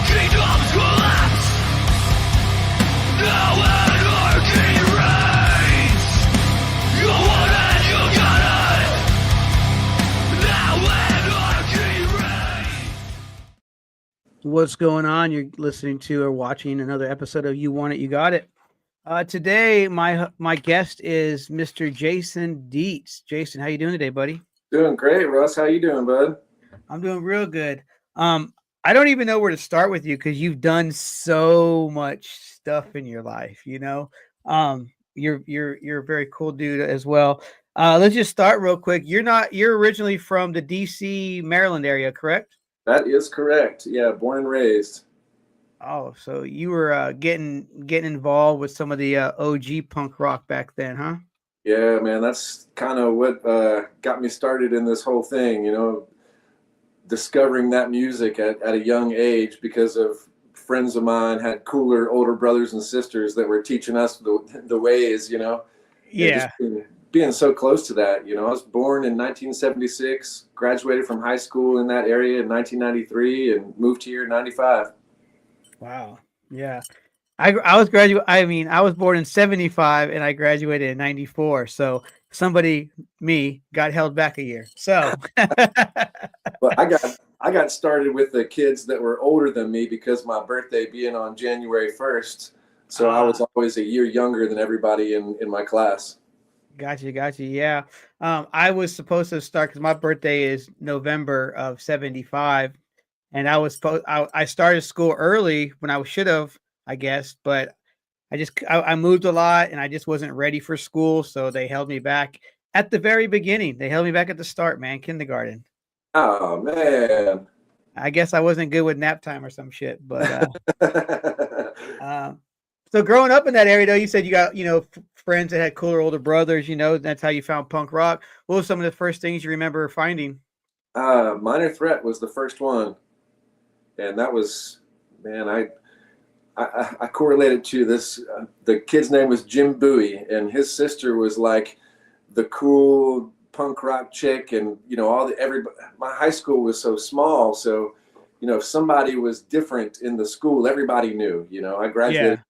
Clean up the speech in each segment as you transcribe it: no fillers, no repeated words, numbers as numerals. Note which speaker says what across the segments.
Speaker 1: kingdoms collapse. Now anarchy reigns. You want it, you got it. Now anarchy reigns. What's going on? You're listening to or watching another episode of You Want It, You Got It. Today, my guest is Mr. Jason Dietz. Jason, how you doing today, buddy?
Speaker 2: Doing great, Russ. How you doing, bud?
Speaker 1: I'm doing real good. I don't even know where to start with you because you've done so much stuff in your life. You know, you're a very cool dude as well. Let's just start real quick. You're originally from the D.C., Maryland area, correct?
Speaker 2: That is correct. Yeah, born and raised.
Speaker 1: Oh, so you were getting involved with some of the OG punk rock back then, huh?
Speaker 2: Yeah, man, that's kind of what got me started in this whole thing, discovering that music at a young age because of friends of mine had cooler older brothers and sisters that were teaching us the ways,
Speaker 1: Yeah.
Speaker 2: And just being so close to that, I was born in 1976, graduated from high school in that area in 1993 and moved here in 95.
Speaker 1: Wow. Yeah. I was born in 75 and I graduated in 94. So me got held back a year. So
Speaker 2: But I got started with the kids that were older than me because my birthday being on January 1st. So I was always a year younger than everybody in my class.
Speaker 1: Gotcha. Yeah. I was supposed to start because my birthday is November of 75. And I started school early when I should have, I guess, but I moved a lot and I just wasn't ready for school. So they held me back at the very beginning. They held me back at the start, man, kindergarten.
Speaker 2: Oh, man.
Speaker 1: I guess I wasn't good with nap time or some shit, but so growing up in that area, though, you said you got, friends that had cooler older brothers, that's how you found punk rock. What were some of the first things you remember finding?
Speaker 2: Minor Threat was the first one. And that was, man, I correlated to this. The kid's name was Jim Bowie, and his sister was like the cool punk rock chick. And, my high school was so small. So, if somebody was different in the school, everybody knew, I graduated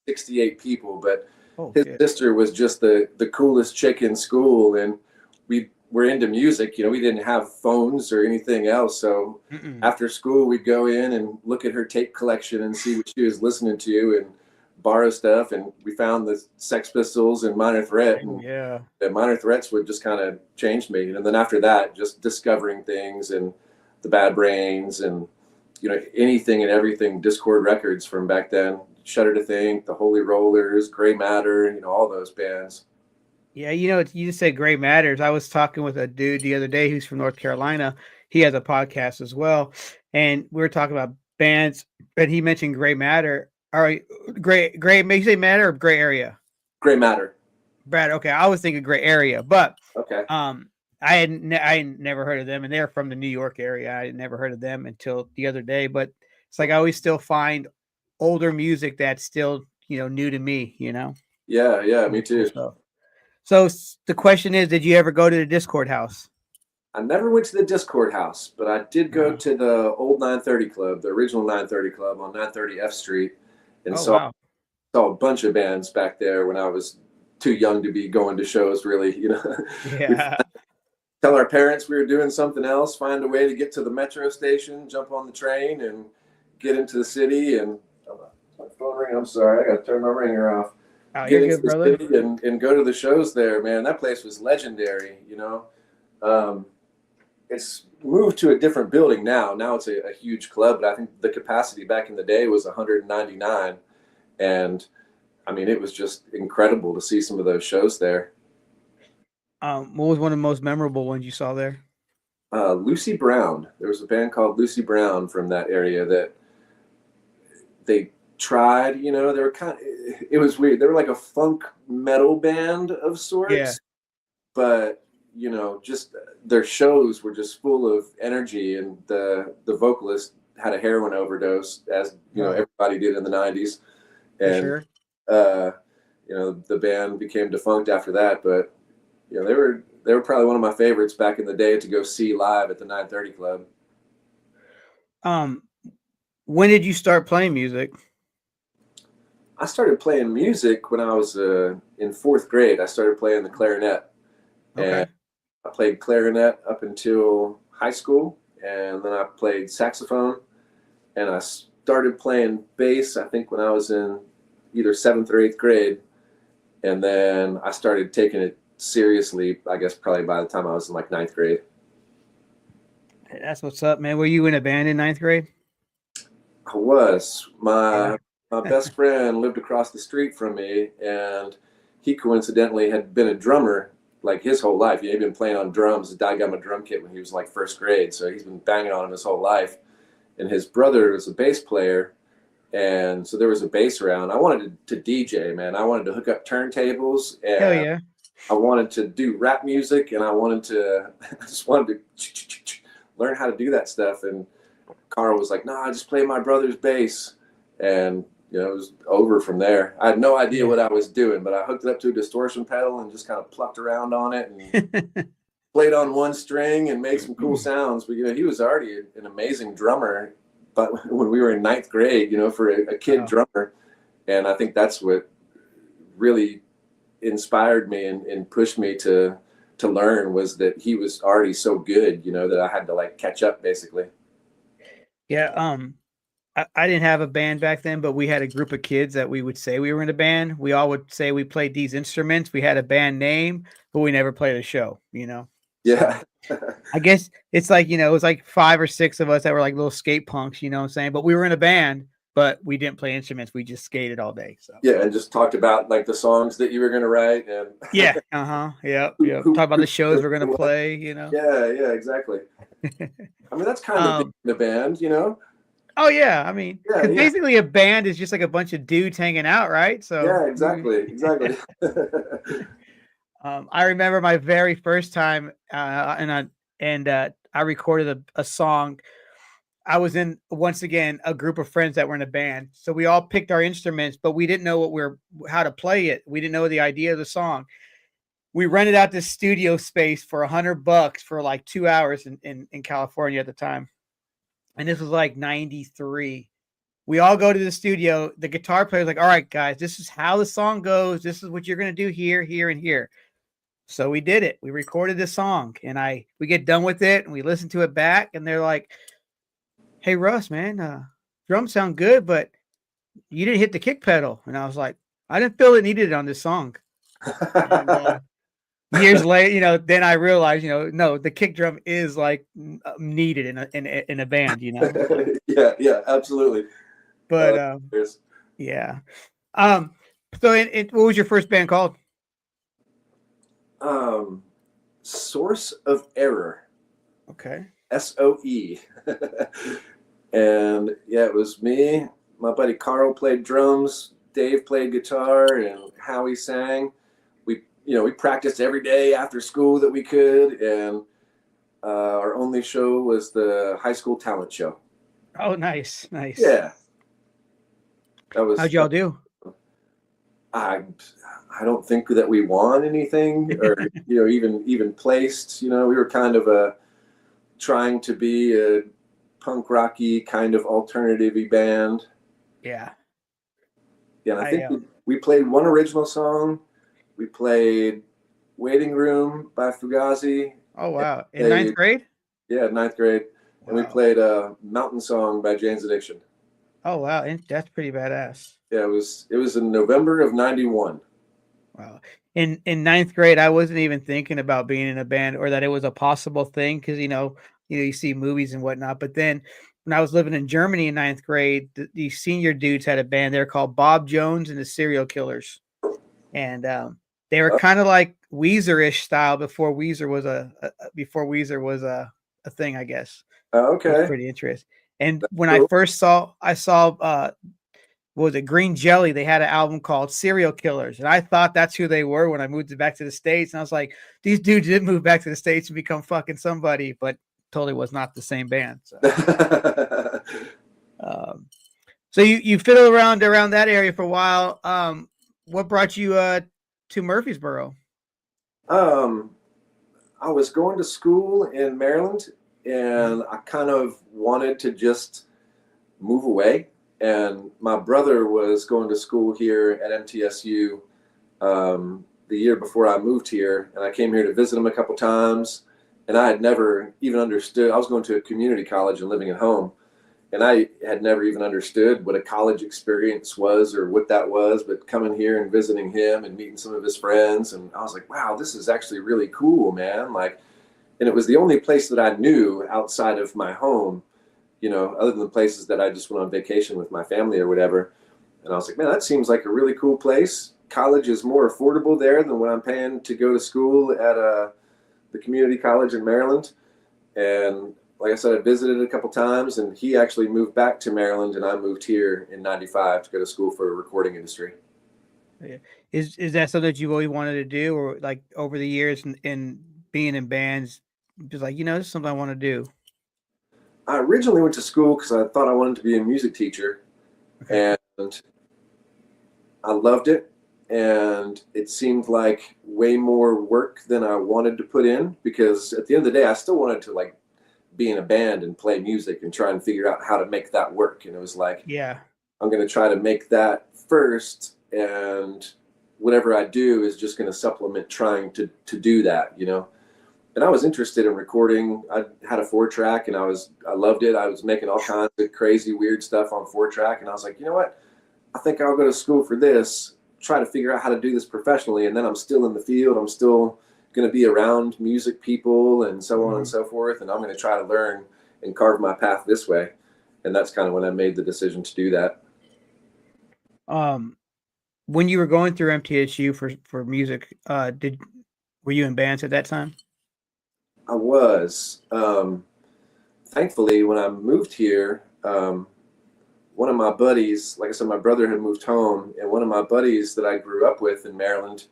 Speaker 2: 68 people, but his sister was just the coolest chick in school. And we were into music, we didn't have phones or anything else. So after school, we'd go in and look at her tape collection and see what she was listening to and borrow stuff. And we found the Sex Pistols and Minor Threat. And the Minor Threats would just kind of change me. And then after that, just discovering things and the Bad Brains and, anything and everything, Discord Records from back then, Shudder to Think, the Holy Rollers, Gray Matter, all those bands.
Speaker 1: Yeah, you just said Gray Matters. I was talking with a dude the other day who's from North Carolina. He has a podcast as well. And we were talking about bands, and he mentioned Gray Matter. All right, Gray, may you say Matter or Gray Area?
Speaker 2: Gray Matter.
Speaker 1: Brad, okay. I was thinking Gray Area, but
Speaker 2: okay.
Speaker 1: I had never heard of them, and they're from the New York area. I had never heard of them until the other day, but it's like I always still find older music that's still, new to me,
Speaker 2: Yeah, me too.
Speaker 1: So the question is, did you ever go to the Discord house?
Speaker 2: I never went to the Discord house, but I did go to the old 930 Club, the original 930 Club on 930 F Street, and saw a bunch of bands back there when I was too young to be going to shows, really.
Speaker 1: Yeah.
Speaker 2: Tell our parents we were doing something else, find a way to get to the metro station, jump on the train, and get into the city. And my phone ring. I'm sorry, I got to turn my ringer off.
Speaker 1: Oh,
Speaker 2: get
Speaker 1: you're
Speaker 2: into
Speaker 1: good,
Speaker 2: the
Speaker 1: brother.
Speaker 2: city and go to the shows there, man. That place was legendary, It's moved to a different building now. Now it's a huge club, but I think the capacity back in the day was 199. And, it was just incredible to see some of those shows there.
Speaker 1: What was one of the most memorable ones you saw there?
Speaker 2: Lucy Brown. There was a band called Lucy Brown from that area that they tried, they were it was weird. They were like a funk metal band of sorts.
Speaker 1: Yeah.
Speaker 2: But, just their shows were just full of energy, and the vocalist had a heroin overdose, as, everybody did in the 90s. And,
Speaker 1: sure.
Speaker 2: The band became defunct after that, but, they were probably one of my favorites back in the day to go see live at the 930 Club.
Speaker 3: When did you start playing music?
Speaker 2: I started playing music when I was in fourth grade. I started playing the clarinet, and
Speaker 3: Okay.
Speaker 2: I played clarinet up until high school, and then I played saxophone, and I started playing bass, I think, when I was in either seventh or eighth grade, and then I started taking it seriously, I guess, probably by the time I was in like ninth grade.
Speaker 3: That's what's up, man. Were you in a band in ninth grade?
Speaker 2: I was.
Speaker 3: Yeah.
Speaker 2: My best friend lived across the street from me, and he coincidentally had been a drummer like his whole life. He'd been playing on drums. His dad got him a drum kit when he was like first grade, so he's been banging on them his whole life. And his brother was a bass player, and so there was a bass around. I wanted to DJ, man. I wanted to hook up turntables,
Speaker 3: Hell
Speaker 2: and
Speaker 3: yeah.
Speaker 2: I wanted to do rap music, and I just wanted to learn how to do that stuff. And Carl was like, "No, I just play my brother's bass," and it was over from there. I had no idea
Speaker 3: Yeah.
Speaker 2: what I was doing, but I hooked it up to a distortion pedal and just kind of plucked around on it and played on one string and made some cool sounds. But he was already an amazing drummer. But when we were in ninth grade, for a kid
Speaker 3: Wow.
Speaker 2: drummer, and I think that's what really inspired me and pushed me to learn, was that he was already so good, that I had to like catch up basically.
Speaker 3: Yeah. I didn't have a band back then, but we had a group of kids that we would say we were in a band. We all would say we played these instruments. We had a band name, but we never played a show.
Speaker 2: Yeah.
Speaker 3: So I guess it's like, it was like 5 or 6 of us that were like little skate punks, what I'm saying? But we were in a band, but we didn't play instruments. We just skated all day. So
Speaker 2: Yeah, and just talked about like the songs that you were going to write and
Speaker 3: yeah. Uh-huh. Yep. Yep. Talk about the shows we're gonna play.
Speaker 2: Yeah, exactly. I mean, that's kind of being in a band,
Speaker 3: Oh yeah, I mean,
Speaker 2: Yeah,
Speaker 3: because
Speaker 2: yeah.
Speaker 3: basically a band is just like a bunch of dudes hanging out, right? So
Speaker 2: Yeah, exactly.
Speaker 3: I remember my very first time, I recorded a song. I was in, once again, a group of friends that were in a band, so we all picked our instruments, but we didn't know how to play it. We didn't know the idea of the song. We rented out this studio space for $100 for like 2 hours in California at the time, and this was like '93. We all go to the studio. The guitar player's like, "All right, guys, this is how the song goes. This is what you're gonna do here, here, and here." So we did it. We recorded the song, and we get done with it, and we listen to it back, and they're like, "Hey, Russ, man, drums sound good, but you didn't hit the kick pedal." And I was like, "I didn't feel it needed it on this song." And years later, then I realized, no, the kick drum is like needed in a band.
Speaker 2: Yeah, absolutely.
Speaker 3: But yeah. So what was your first band called?
Speaker 2: Source of Error.
Speaker 3: Okay.
Speaker 2: SOE. And yeah, it was me. My buddy Carl played drums. Dave played guitar, and Howie sang. We practiced every day after school that we could, and our only show was the high school talent show.
Speaker 3: Oh, nice.
Speaker 2: Yeah, that was.
Speaker 3: How'd y'all do?
Speaker 2: I don't think that we won anything, or even placed. We were kind of trying to be a punk rocky kind of alternative-y band.
Speaker 3: Yeah.
Speaker 2: Yeah, and I think we played one original song. We played "Waiting Room" by Fugazi.
Speaker 3: Oh wow! In ninth grade?
Speaker 2: Yeah, ninth grade, and we played a "Mountain Song" by Jane's Addiction.
Speaker 3: Oh wow, that's pretty badass.
Speaker 2: Yeah, it was in November of '91.
Speaker 3: Wow. In ninth grade, I wasn't even thinking about being in a band, or that it was a possible thing, because you see movies and whatnot. But then when I was living in Germany in ninth grade, the senior dudes had a band. They're called Bob Jones and the Serial Killers, and they were kind of like Weezer-ish style before Weezer was a thing, I guess.
Speaker 2: Okay.
Speaker 3: Pretty interesting. And when I saw what was it, Green Jelly? They had an album called Serial Killers, and I thought that's who they were when I moved back to the States. And I was like, these dudes did move back to the States and become fucking somebody, but totally was not the same band. So, so you fiddled around that area for a while. What brought you to Murfreesboro?
Speaker 2: I was going to school in Maryland, and I kind of wanted to just move away. And my brother was going to school here at MTSU the year before I moved here, and I came here to visit him a couple times. And I had never even understood. I was going to a community college and living at home, and I had never even understood what a college experience was or what that was. But coming here and visiting him and meeting some of his friends, and I was like, wow, this is actually really cool, man. Like, and it was the only place that I knew outside of my home, other than the places that I just went on vacation with my family or whatever. And I was like, man, that seems like a really cool place. College is more affordable there than what I'm paying to go to school at the community college in Maryland. And like I said, I visited a couple times, and he actually moved back to Maryland, and I moved here in '95 to go to school for a recording industry.
Speaker 3: Yeah. Is that something that you've always wanted to do, or like over the years and being in bands, just like, this is something I want to do?
Speaker 2: I originally went to school because I thought I wanted to be a music teacher,
Speaker 3: Okay.
Speaker 2: and I loved it. And it seemed like way more work than I wanted to put in, because at the end of the day, I still wanted to like be in a band and play music and try and figure out how to make that work. And it was like,
Speaker 3: Yeah.
Speaker 2: I'm going to try to make that first, and whatever I do is just going to supplement trying to do that, And I was interested in recording. I had a 4-track, and I loved it. I was making all kinds of crazy, weird stuff on 4-track, and I was like, you know what? I think I'll go to school for this, try to figure out how to do this professionally, and then I'm still in the field. I'm still going to be around music people and so on and so forth, and I'm going to try to learn and carve my path this way. And that's kind of when I made the decision to do that.
Speaker 3: When you were going through MTSU for music, were you in bands at that time?
Speaker 2: I was. Thankfully, when I moved here, one of my buddies, like I said, my brother had moved home, and one of my buddies that I grew up with in Maryland,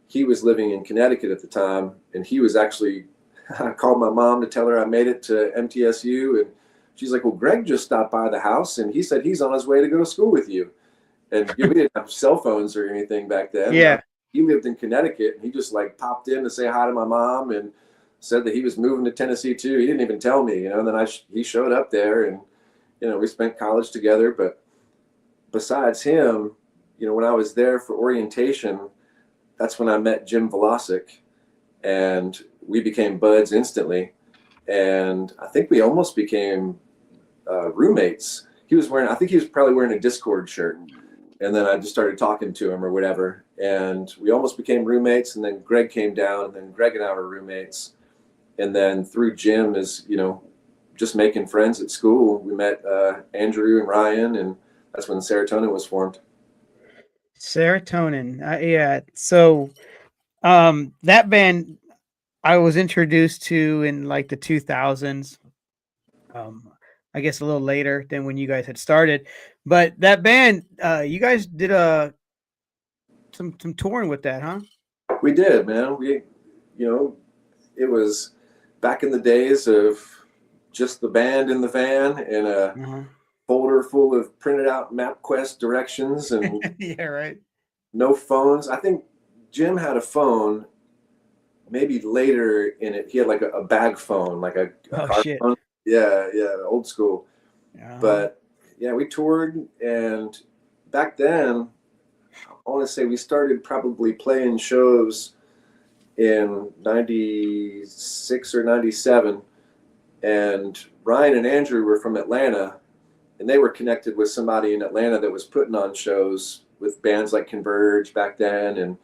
Speaker 2: he was living in Connecticut at the time, and he was actually, I called my mom to tell her I made it to MTSU, and she's like, well, Greg just stopped by the house, and he said he's on his way to go to school with you. And we didn't have cell phones or anything back then.
Speaker 3: Yeah.
Speaker 2: He lived in Connecticut, and he just like popped in to say hi to my mom and said that he was moving to Tennessee too. He didn't even tell me, and then he showed up there, and we spent college together. But besides him, when I was there for orientation, that's when I met Jim Velocic, and we became buds instantly. And I think we almost became roommates. I think he was probably wearing a Discord shirt. And then I just started talking to him or whatever. And we almost became roommates. And then Greg came down, and then Greg and I were roommates. And then through Jim is, just making friends at school, we met Andrew and Ryan, and that's when Serotonin was formed.
Speaker 3: Serotonin. Yeah. So that band I was introduced to in like the 2000s. I guess a little later than when you guys had started, but that band, you guys did some touring with that, huh?
Speaker 2: We did, man. It was back in the days of just the band in the van and a folder full of printed out MapQuest directions and
Speaker 3: yeah, right.
Speaker 2: No phones. I think Jim had a phone. Maybe later in it, he had like a bag phone, like a car
Speaker 3: shit.
Speaker 2: phone. Yeah, old school. But yeah, we toured, and back then, I want to say we started probably playing shows in 96 or 97, and Ryan and Andrew were from Atlanta, and they were connected with somebody in Atlanta that was putting on shows with bands like Converge back then, and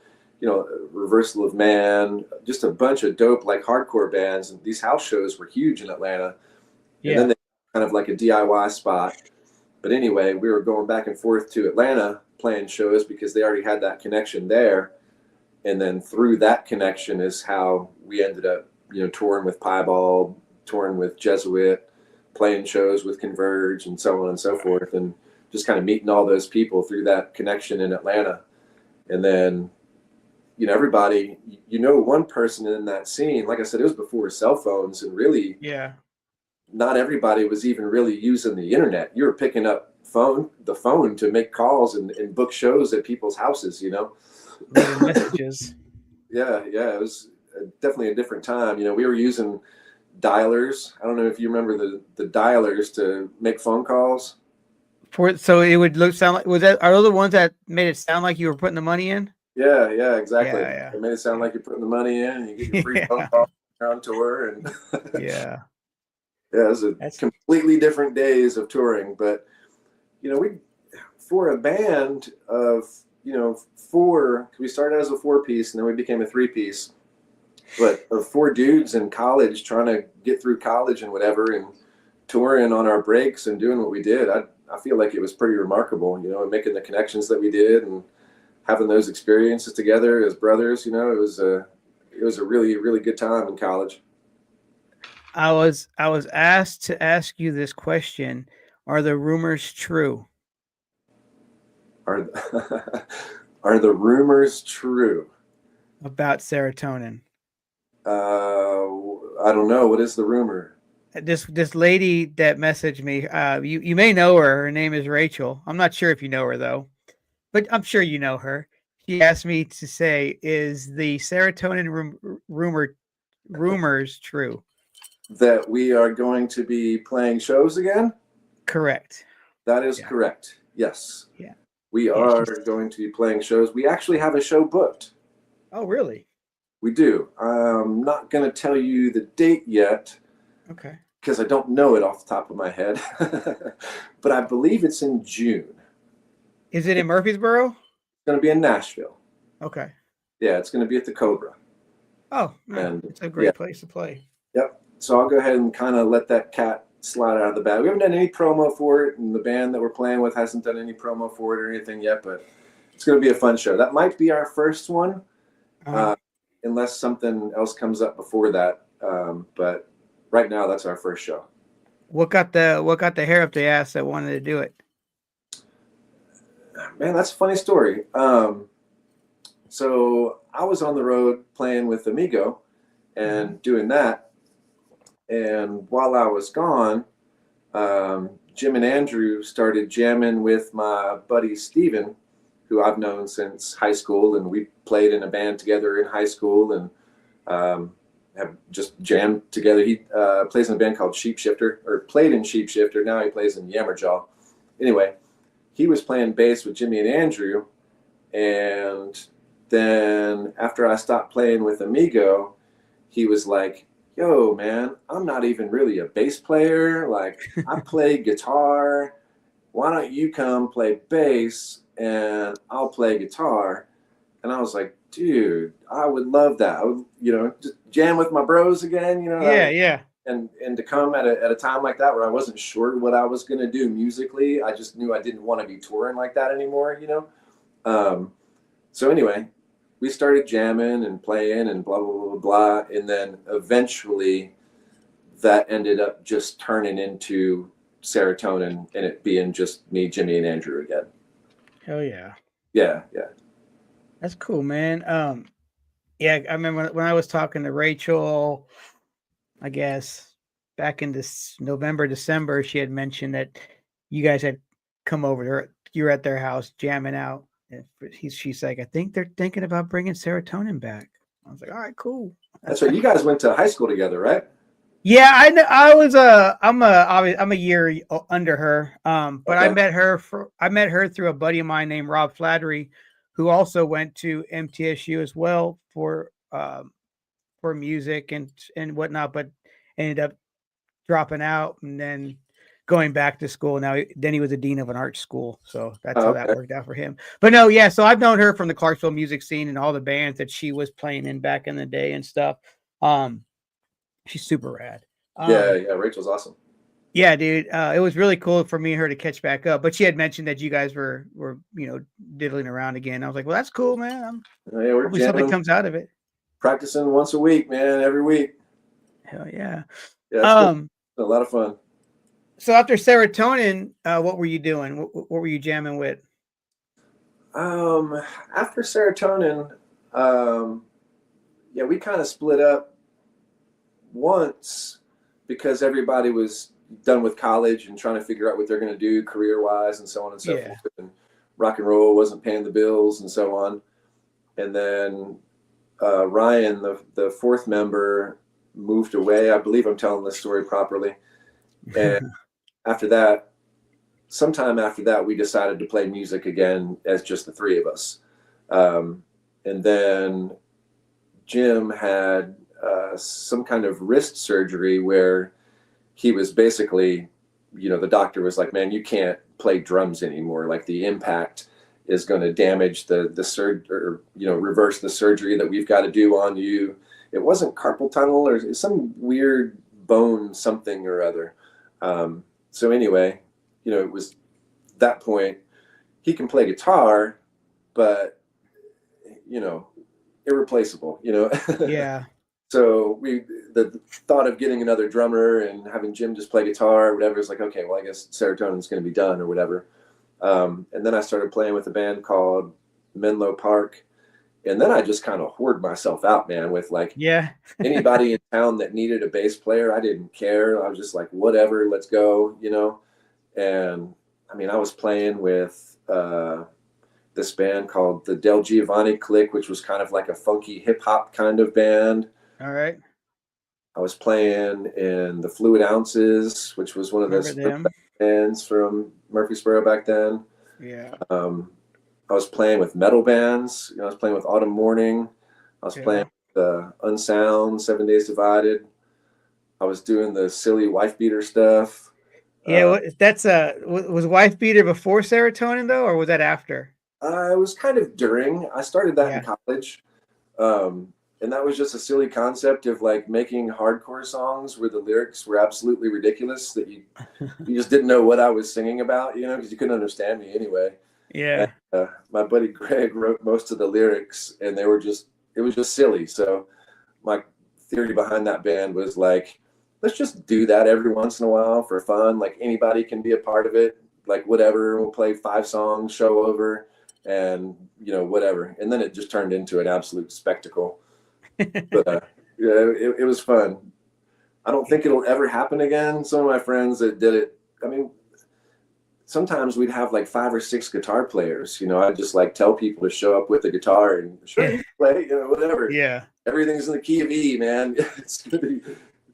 Speaker 2: Reversal of Man, just a bunch of dope like hardcore bands, and these house shows were huge in Atlanta.
Speaker 3: Yeah.
Speaker 2: And then they kind of like a DIY spot. But anyway, we were going back and forth to Atlanta playing shows because they already had that connection there. And then through that connection is how we ended up, touring with Piebald, touring with Jesuit, playing shows with Converge, and so on and so forth. And just kind of meeting all those people through that connection in Atlanta. And then, everybody, one person in that scene, like I said, it was before cell phones, and really, not everybody was even really using the internet. You were picking up the phone to make calls and book shows at people's houses,
Speaker 3: messages.
Speaker 2: Yeah, it was definitely a different time. We were using dialers. I don't know if you remember the dialers to make phone calls.
Speaker 3: So it would sound like, are those the ones that made it sound like you were putting the money in?
Speaker 2: Yeah, exactly.
Speaker 3: Yeah,
Speaker 2: It made it sound
Speaker 3: yeah.
Speaker 2: like you're putting the money in, and you get your free phone
Speaker 3: Yeah.
Speaker 2: call on tour, and
Speaker 3: Yeah.
Speaker 2: yeah, it was a
Speaker 3: That's
Speaker 2: completely different days of touring. But we for a band of four, we started as a four-piece, and then we became a three-piece. But of four dudes in college trying to get through college and whatever, and touring on our breaks and doing what we did, I feel like it was pretty remarkable. And making the connections that we did and having those experiences together as brothers. It was a really, really good time in college.
Speaker 3: I was asked to ask you this question. Are the rumors true
Speaker 2: Are are the rumors true?
Speaker 3: about serotonin?
Speaker 2: I don't know. What is the rumor?
Speaker 3: This lady that messaged me, you may know her. Her name is Rachel. I'm not sure if you know her though, but I'm sure you know her. She asked me to say, is the serotonin rumors true?
Speaker 2: That we are going to be playing shows again?
Speaker 3: Correct.
Speaker 2: That is
Speaker 3: Yeah.
Speaker 2: correct. Yes.
Speaker 3: Yeah.
Speaker 2: We are going to be playing shows. We actually have a show booked.
Speaker 3: Oh, really?
Speaker 2: We do. I'm not going to tell you the date yet.
Speaker 3: Okay.
Speaker 2: Because I don't know it off the top of my head. But I believe it's in June.
Speaker 3: Is it in Murfreesboro?
Speaker 2: It's going to be in Nashville.
Speaker 3: Okay.
Speaker 2: Yeah, it's going to be at the Cobra.
Speaker 3: Oh, man,
Speaker 2: And
Speaker 3: it's a great place to play.
Speaker 2: Yep. So I'll go ahead and kind of let that cat slide out of the bag. We haven't done any promo for it, and the band that we're playing with hasn't done any promo for it or anything yet, but it's going to be a fun show. That might be our first one, unless something else comes up before that. But right now, that's our first show.
Speaker 3: What got the hair up the ass that wanted to do it?
Speaker 2: Man, that's a funny story. So I was on the road playing with Amigo and doing that. And while I was gone, Jim and Andrew started jamming with my buddy Steven, who I've known since high school. And we played in a band together in high school and have just jammed together. He plays in a band called Sheepshifter, or played in Sheepshifter. Now he plays in Yammerjaw. Anyway, he was playing bass with Jimmy and Andrew. And then after I stopped playing with Amigo, he was like, yo, man, I'm not even really a bass player. Like, I play guitar. Why don't you come play bass and I'll play guitar? And I was like, dude, I would love that. I would, just jam with my bros again,
Speaker 3: Yeah.
Speaker 2: And to come at a time like that where I wasn't sure what I was going to do musically. I just knew I didn't want to be touring like that anymore, So anyway, we started jamming and playing and blah, blah, blah, blah, blah. And then eventually that ended up just turning into Serotonin and it being just me, Jimmy, and Andrew again.
Speaker 3: Hell yeah.
Speaker 2: Yeah.
Speaker 3: That's cool, man. Yeah, I remember when I was talking to Rachel, I guess back in this November, December, she had mentioned that you guys had come over there. You were at their house jamming out. And she's like, I think they're thinking about bringing Serotonin back. I was like, all right, cool.
Speaker 2: That's right. You guys went to high school together, right?
Speaker 3: Yeah, I know. I'm a year under her. But
Speaker 2: Okay.
Speaker 3: I met her through a buddy of mine named Rob Flattery, who also went to MTSU as well for music and whatnot, but ended up dropping out and then going back to school. Then he was a dean of an art school, so that's how that worked out for him. But no, yeah. So I've known her from the Clarksville music scene and all the bands that she was playing in back in the day and stuff. She's super rad.
Speaker 2: Yeah. Rachel's awesome.
Speaker 3: Yeah, dude. It was really cool for me and her to catch back up. But she had mentioned that you guys were diddling around again. I was like, well, that's cool, man. Hopefully something comes out of it.
Speaker 2: Practicing once a week, man, every week.
Speaker 3: Hell yeah.
Speaker 2: Yeah, a lot of fun.
Speaker 3: So after Serotonin, what were you doing? What were you jamming with?
Speaker 2: After Serotonin, we kind of split up once because everybody was done with college and trying to figure out what they're going to do career-wise and so on and so forth. And rock and roll wasn't paying the bills and so on. And then Ryan, the fourth member, moved away. I believe I'm telling this story properly. And after that, sometime after that, we decided to play music again as just the three of us. And then Jim had some kind of wrist surgery where he was basically, the doctor was like, man, you can't play drums anymore. Like the impact is going to damage the or reverse the surgery that we've got to do on you. It wasn't carpal tunnel or some weird bone something or other. So anyway, it was that point. He can play guitar, but irreplaceable.
Speaker 3: Yeah.
Speaker 2: So the thought of getting another drummer and having Jim just play guitar or whatever is like, okay, well, I guess Serotonin's going to be done or whatever. And then I started playing with a band called Menlo Park. And then I just kind of hoard myself out, man, with like anybody in town that needed a bass player. I didn't care. I was just like, whatever, let's go, And I mean, I was playing with this band called the Del Giovanni Clique, which was kind of like a funky hip hop kind of band.
Speaker 3: All right.
Speaker 2: I was playing in the Fluid Ounces, which was one of those bands from Murfreesboro back then.
Speaker 3: Yeah.
Speaker 2: I was playing with metal bands. I was playing with Autumn Morning. I was playing with Unsound, 7 Days Divided. I was doing the silly wife beater stuff.
Speaker 3: Yeah, that's was Wife Beater before Serotonin though, or was that after?
Speaker 2: It was kind of during. I started that in college. And that was just a silly concept of like making hardcore songs where the lyrics were absolutely ridiculous that you just didn't know what I was singing about, because you couldn't understand me anyway.
Speaker 3: Yeah.
Speaker 2: And, my buddy Greg wrote most of the lyrics, and it was just silly. So my theory behind that band was like, let's just do that every once in a while for fun. Like anybody can be a part of it. Like whatever, we'll play 5 songs, show over, and whatever. And then it just turned into an absolute spectacle. But it was fun. I don't think it'll ever happen again. Some of my friends that did it, I mean, sometimes we'd have like 5 or 6 guitar players. I'd just like tell people to show up with a guitar and sure, you play, whatever.
Speaker 3: Yeah.
Speaker 2: Everything's in the key of E, man. It's gonna be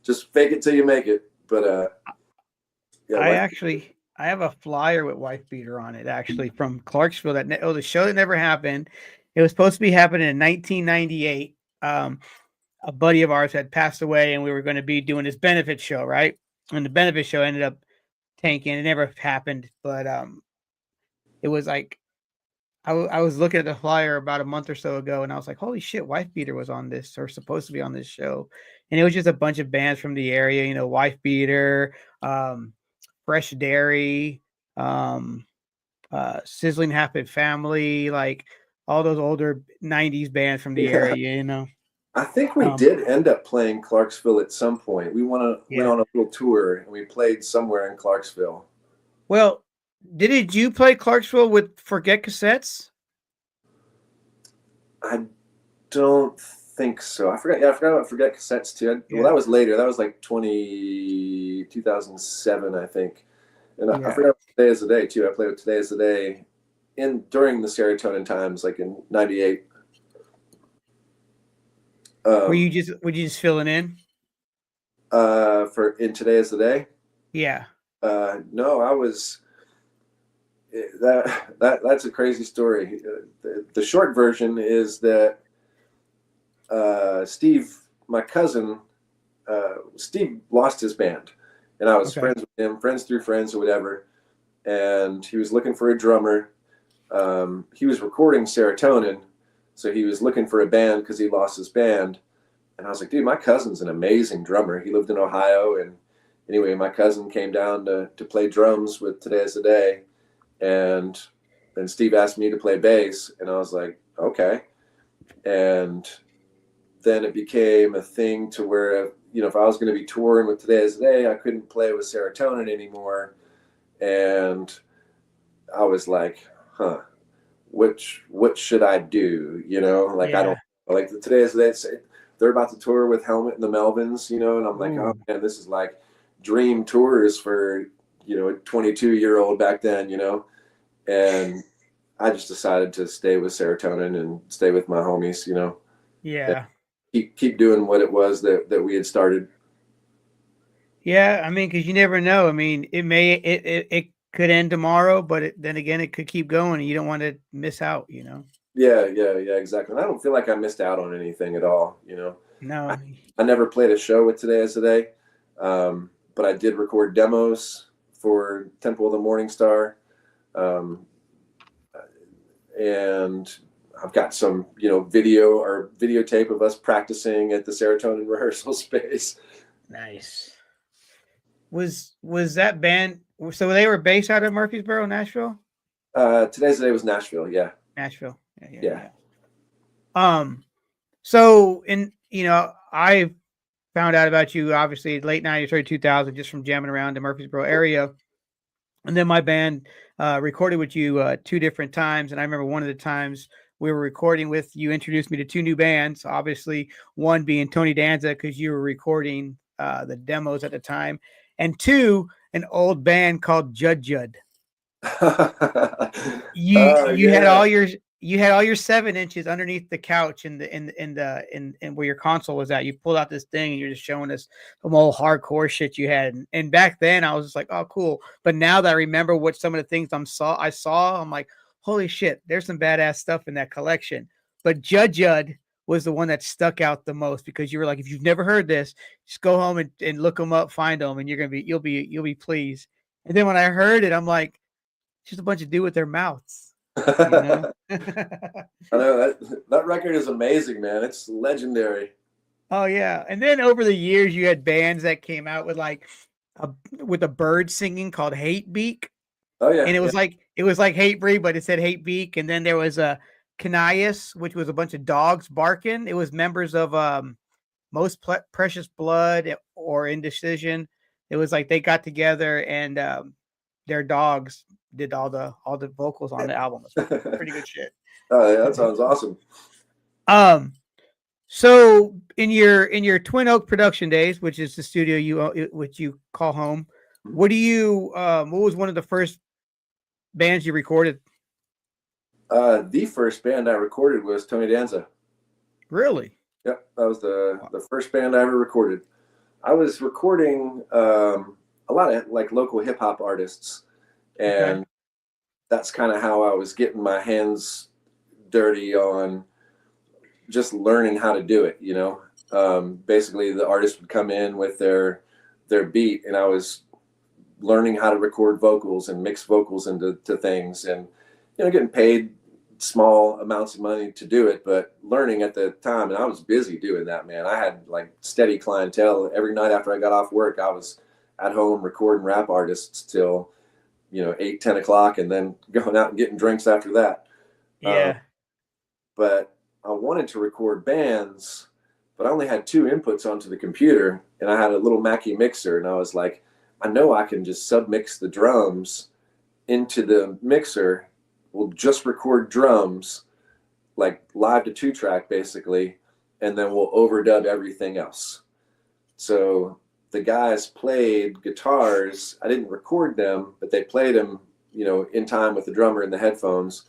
Speaker 2: just fake it till you make it. But
Speaker 3: I have a flyer with Wife Beater on it actually from Clarksville. The show that never happened. It was supposed to be happening in 1998. A buddy of ours had passed away, and we were going to be doing this benefit show, right? And the benefit show ended up tanking. It never happened, but it was like I was looking at the flyer about a month or so ago, and I was like, "Holy shit, Wife Beater was on this, or supposed to be on this show." And it was just a bunch of bands from the area, Wife Beater, Fresh Dairy, Sizzling Happy Family, like all those older '90s bands from the area,
Speaker 2: I think we did end up playing Clarksville at some point. We went on a little tour, and we played somewhere in Clarksville.
Speaker 3: Well, did you play Clarksville with Forget Cassettes?
Speaker 2: I don't think so. I forgot about Forget Cassettes too. Well, that was later. That was like 2007, I think. And I forgot about Today Is the Day too. I played with Today Is the Day during the Serotonin times, like in '98.
Speaker 3: Were you just filling in?
Speaker 2: In Today Is the Day?
Speaker 3: Yeah.
Speaker 2: No, I was. That's a crazy story. The short version is that Steve, my cousin, Steve lost his band, and I was friends with him, friends through friends or whatever, and he was looking for a drummer. He was recording Serotonin, so he was looking for a band because he lost his band. And I was like, dude, my cousin's an amazing drummer. He lived in Ohio, and anyway, my cousin came down to play drums with Today Is the Day. And then Steve asked me to play bass, and I was like, okay. And then it became a thing to where, if I was going to be touring with Today Is the Day, I couldn't play with Serotonin anymore. And I was like, what should I do? I don't like Today Is the Day. They're about to tour with Helmet and the Melvins, and I'm like, oh man, this is like dream tours for, a 22-year-old back then, and I just decided to stay with Serotonin and stay with my homies,
Speaker 3: Yeah.
Speaker 2: Keep doing what it was that we had started.
Speaker 3: Yeah, I mean, because you never know. I mean, it could end tomorrow, but then again, it could keep going, and you don't want to miss out.
Speaker 2: Yeah, exactly. And I don't feel like I missed out on anything at all.
Speaker 3: No.
Speaker 2: I never played a show with Today Is the Day, but I did record demos for Temple of the Morning Star, and I've got some video or videotape of us practicing at the Serotonin rehearsal space.
Speaker 3: Nice. Was that band? So they were based out of Murfreesboro, Nashville.
Speaker 2: Today's the Day was Nashville. Yeah.
Speaker 3: Nashville.
Speaker 2: Yeah.
Speaker 3: So I found out about you obviously late 90s, early 2000, just from jamming around the Murfreesboro area, and then my band recorded with you 2 different times, and I remember one of the times we were recording with you introduced me to 2 new bands. Obviously, one being Tony Danza because you were recording the demos at the time, and 2, an old band called Judd. You had all your 7-inches underneath the couch in where your console was at. You pulled out this thing and you're just showing us some old hardcore shit you had. And back then I was just like, oh, cool. But now that I remember what some of the things I saw, I'm like, holy shit, there's some badass stuff in that collection. But Judd was the one that stuck out the most because you were like, if you've never heard this, just go home and look them up, find them, and you'll be pleased. And then when I heard it, I'm like, it's just a bunch of dudes with their mouths.
Speaker 2: I know that record is amazing, man. It's legendary.
Speaker 3: Oh yeah. And then over the years you had bands that came out with with a bird singing called Hate Beak.
Speaker 2: Oh yeah.
Speaker 3: And it was like Hate Breed, but it said Hate Beak. And then there was a Canias, which was a bunch of dogs barking. It was members of Most Precious Blood or Indecision. It was like they got together and their dogs did all the vocals on the album. It's pretty good shit.
Speaker 2: Oh yeah, that sounds awesome.
Speaker 3: So in your Twin Oak production days, which is the studio which you call home, what was one of the first bands you recorded?
Speaker 2: The first band I recorded was Tony Danza.
Speaker 3: Really?
Speaker 2: Yep, that was the first band I ever recorded. I was recording a lot of like local hip hop artists, and that's kind of how I was getting my hands dirty on just learning how to do it. Basically the artist would come in with their beat, and I was learning how to record vocals and mix vocals into things, and getting paid small amounts of money to do it, but learning at the time. And I was busy doing that, man. I had like steady clientele. Every night after I got off work, I was at home recording rap artists till 8-10 o'clock, and then going out and getting drinks after that. But I wanted to record bands, but I only had 2 inputs onto the computer, and I had a little Mackie mixer, and I was like, I know I can just submix the drums into the mixer. We'll just record drums, like live to 2-track basically, and then we'll overdub everything else. So the guys played guitars. I didn't record them, but they played them, in time with the drummer in the headphones.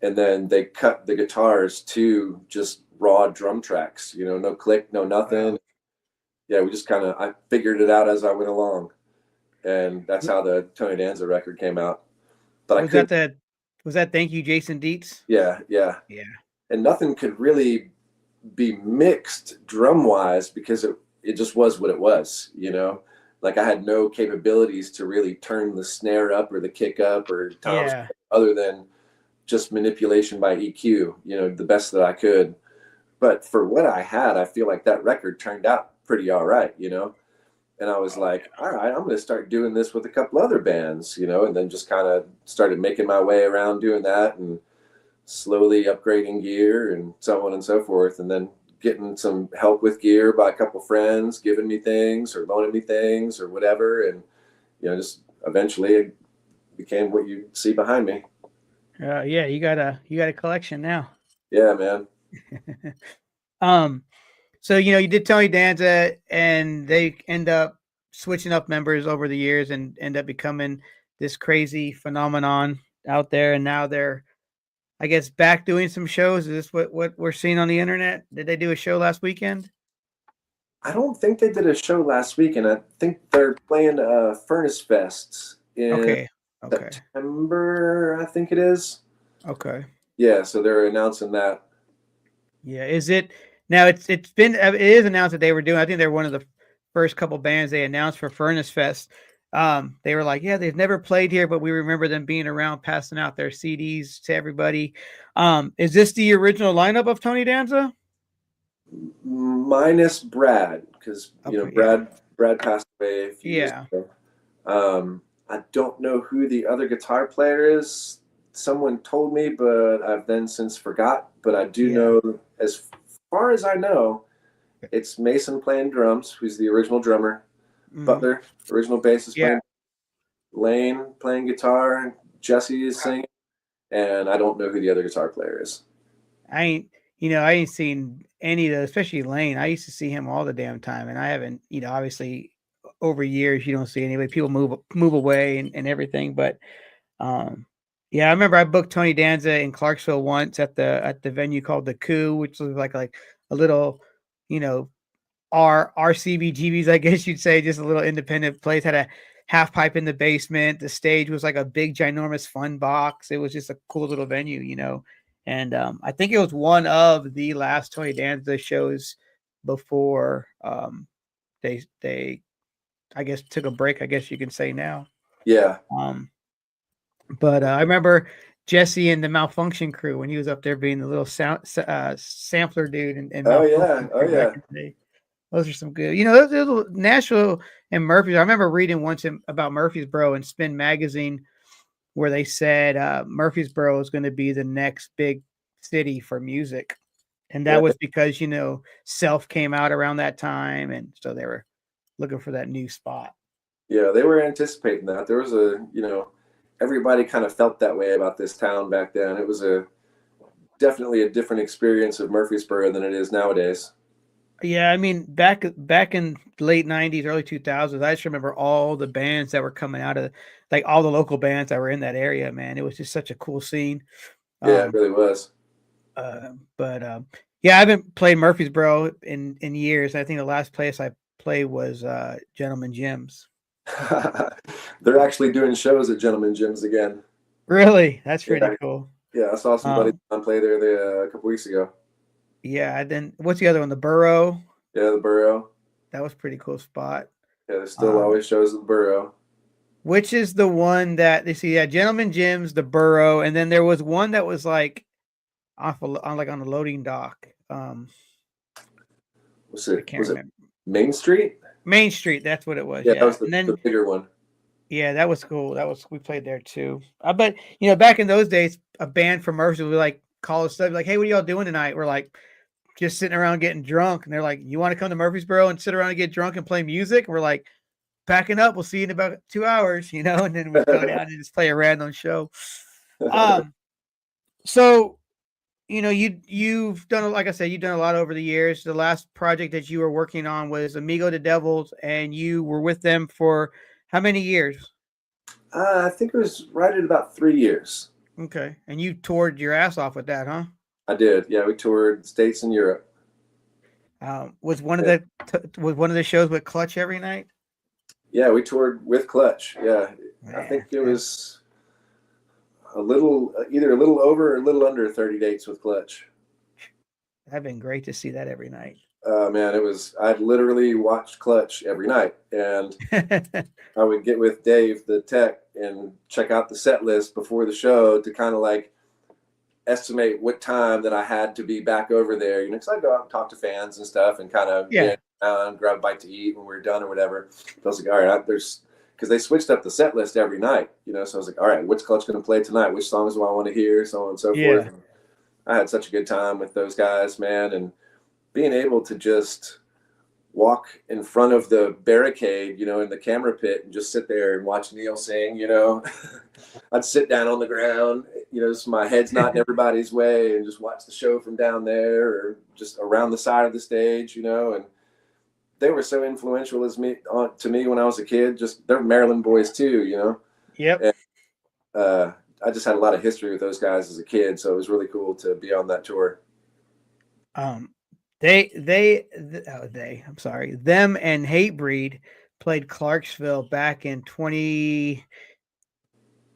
Speaker 2: And then they cut the guitars to just raw drum tracks, no click, no nothing. Wow. Yeah, we just I figured it out as I went along. And that's how the Tony Danza record came out. But
Speaker 3: was that Thank You, Jason Dietz?
Speaker 2: Yeah. And nothing could really be mixed drum wise because it just was what it was, like I had no capabilities to really turn the snare up or the kick up or toms other than just manipulation by EQ, the best that I could. But for what I had, I feel like that record turned out pretty all right, And I was like, all right, I'm going to start doing this with a couple other bands, and then just kind of started making my way around doing that and slowly upgrading gear and so on and so forth. And then getting some help with gear by a couple friends, giving me things or loaning me things or whatever. And, just eventually it became what you see behind me.
Speaker 3: Yeah, you got a collection now.
Speaker 2: Yeah, man.
Speaker 3: So, you did Tony Danza, and they end up switching up members over the years and end up becoming this crazy phenomenon out there. And now they're, I guess, back doing some shows. Is this what we're seeing on the internet? Did they do a show last weekend?
Speaker 2: I don't think they did a show last weekend. I think they're playing Furnace Fest in
Speaker 3: Okay.
Speaker 2: September, I think it is.
Speaker 3: Okay.
Speaker 2: Yeah, so they're announcing that.
Speaker 3: Yeah. Is it now? It is announced that they were doing. I think they're one of the first couple bands they announced for Furnace Fest. They were like, yeah, they've never played here, but we remember them being around, passing out their CDs to everybody. Is this the original lineup of Tony Danza?
Speaker 2: Minus Brad, because
Speaker 3: Okay. Yeah.
Speaker 2: Brad passed away a few years
Speaker 3: Yeah.
Speaker 2: ago. I don't know who the other guitar player is. Someone told me, but I've then since forgot. But I do
Speaker 3: Yeah.
Speaker 2: know, as far as I know, it's Mason playing drums, who's the original drummer.
Speaker 3: Mhm.
Speaker 2: Butler, original bassist,
Speaker 3: Yeah.
Speaker 2: playing. Lane playing guitar. Jesse is singing, and I don't know who the other guitar player is.
Speaker 3: I ain't seen any of those, especially Lane. I used to see him all the damn time, and I haven't, obviously over years you don't see anybody. People move away and everything, but yeah, I remember I booked Tony Danza in Clarksville once at the venue called the Coup, which was like a little, you know, RCBGBs, I guess you'd say, just a little independent place. Had a half pipe in the basement. The stage was like a big, ginormous fun box. It was just a cool little venue. And I think it was one of the last Tony Danza shows before they I guess took a break. I guess you can say now.
Speaker 2: Yeah.
Speaker 3: But I remember Jesse and the Malfunction Crew when he was up there being the little sampler dude and
Speaker 2: Oh
Speaker 3: Malfunction
Speaker 2: yeah. Oh
Speaker 3: Crew
Speaker 2: yeah.
Speaker 3: back in the day. Those are some good, those Nashville and Murphys. I remember reading once about Murfreesboro in Spin Magazine where they said Murfreesboro is going to be the next big city for music. And that
Speaker 2: Yeah.
Speaker 3: was because, Self came out around that time. And so they were looking for that new spot.
Speaker 2: Yeah, they were anticipating that. There was everybody kind of felt that way about this town back then. It was definitely a different experience of Murfreesboro than it is nowadays.
Speaker 3: Yeah, I mean, back in late 90s, early 2000s, I just remember all the bands that were coming out of, like, all the local bands that were in that area, man. It was just such a cool scene.
Speaker 2: Yeah, it really was.
Speaker 3: But yeah, I haven't played Murfreesboro in years. I think the last place I played was Gentleman Jim's.
Speaker 2: They're actually doing shows at Gentleman Jim's again.
Speaker 3: Really? That's pretty cool.
Speaker 2: Yeah, I saw somebody play there a couple weeks ago.
Speaker 3: Yeah, then what's the other one? The Burrow.
Speaker 2: Yeah, the Burrow.
Speaker 3: That was a pretty cool spot.
Speaker 2: Yeah, there's still always shows at the Burrow.
Speaker 3: Which is the one that they see? Yeah, Gentleman Jim's, the Burrow, and then there was one that was like on the loading dock.
Speaker 2: Was it
Speaker 3: remember.
Speaker 2: Main Street?
Speaker 3: Main Street, that's what it was.
Speaker 2: Yeah, that was the bigger one.
Speaker 3: Yeah, that was cool. We played there too. But back in those days, a band from Murphy would like call us up, like, "Hey, what are y'all doing tonight?" We're like, just sitting around getting drunk, and they're like, "You want to come to Murfreesboro and sit around and get drunk and play music?" And we're like, "Packing up. We'll see you in about 2 hours," and then we go down and just play a random show. So you've done, like I said, you've done a lot over the years. The last project that you were working on was Amigo the Devils, and you were with them for how many years?
Speaker 2: I think it was right at about 3 years.
Speaker 3: Okay, and you toured your ass off with that, huh?
Speaker 2: I did. Yeah, we toured States and Europe.
Speaker 3: Was one of the shows with Clutch every night?
Speaker 2: Yeah, we toured with Clutch. Yeah,
Speaker 3: Man,
Speaker 2: I think it was either a little over or a little under 30 dates with Clutch.
Speaker 3: That'd been great to see that every night.
Speaker 2: Man, I'd literally watched Clutch every night, and I would get with Dave, the tech, and check out the set list before the show to kind of like estimate what time that I had to be back over there. Because I'd go out and talk to fans and stuff and kind of grab a bite to eat when we were done or whatever. But I was like, all right, because they switched up the set list every night, so I was like, all right, what's Clutch going to play tonight? Which songs do I want to hear? So on and so forth. And I had such a good time with those guys, man. And being able to just walk in front of the barricade, in the camera pit and just sit there and watch Neil sing, I'd sit down on the ground, so my head's not in everybody's way, and just watch the show from down there or just around the side of the stage, and they were so influential to me when I was a kid. Just they're Maryland boys too,
Speaker 3: Yep.
Speaker 2: And, I just had a lot of history with those guys as a kid, so it was really cool to be on that tour.
Speaker 3: Them and Hatebreed played Clarksville back in 20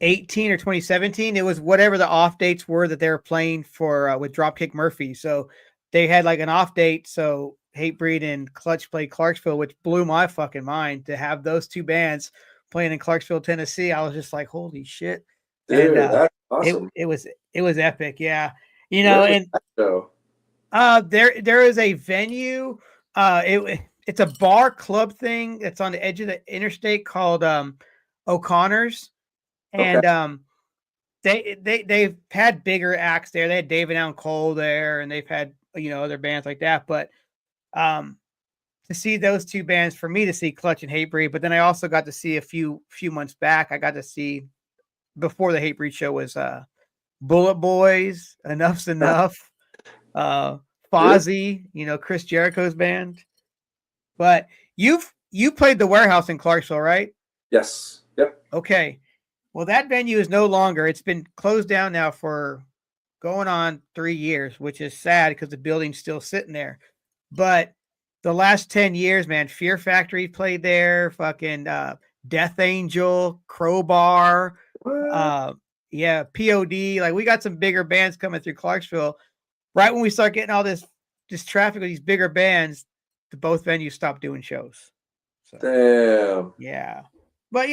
Speaker 3: 2018 or 2017. It was whatever the off dates were that they were playing for with Dropkick Murphy. So they had like an off date. So Hatebreed and Clutch played Clarksville, which blew my fucking mind to have those two bands playing in Clarksville, Tennessee. I was just like, holy shit. And
Speaker 2: Dude, that's awesome.
Speaker 3: it was epic. Yeah. You know,
Speaker 2: Where was
Speaker 3: and
Speaker 2: that show?
Speaker 3: there is a venue. It's a bar club thing that's on the edge of the interstate called O'Connor's.
Speaker 2: Okay.
Speaker 3: And they've had bigger acts there. They had David Allen Cole there, and they've had other bands like that. But to see those two bands, for me to see Clutch and Hatebreed, but then I also got to see a few months back. I got to see before the Hatebreed show was Bullet Boys, Enough's Enough, Fozzy, Chris Jericho's band. But you played the Warehouse in Clarksville, right?
Speaker 2: Yes. Yep.
Speaker 3: Okay. Well, that venue is no longer. It's been closed down now for going on 3 years, which is sad because the building's still sitting there. But the last 10 years, man, Fear Factory played there, fucking Death Angel, Crowbar, yeah, POD. Like, we got some bigger bands coming through Clarksville. Right when we start getting all this traffic with these bigger bands, both venues stopped doing shows. So,
Speaker 2: damn.
Speaker 3: Yeah. But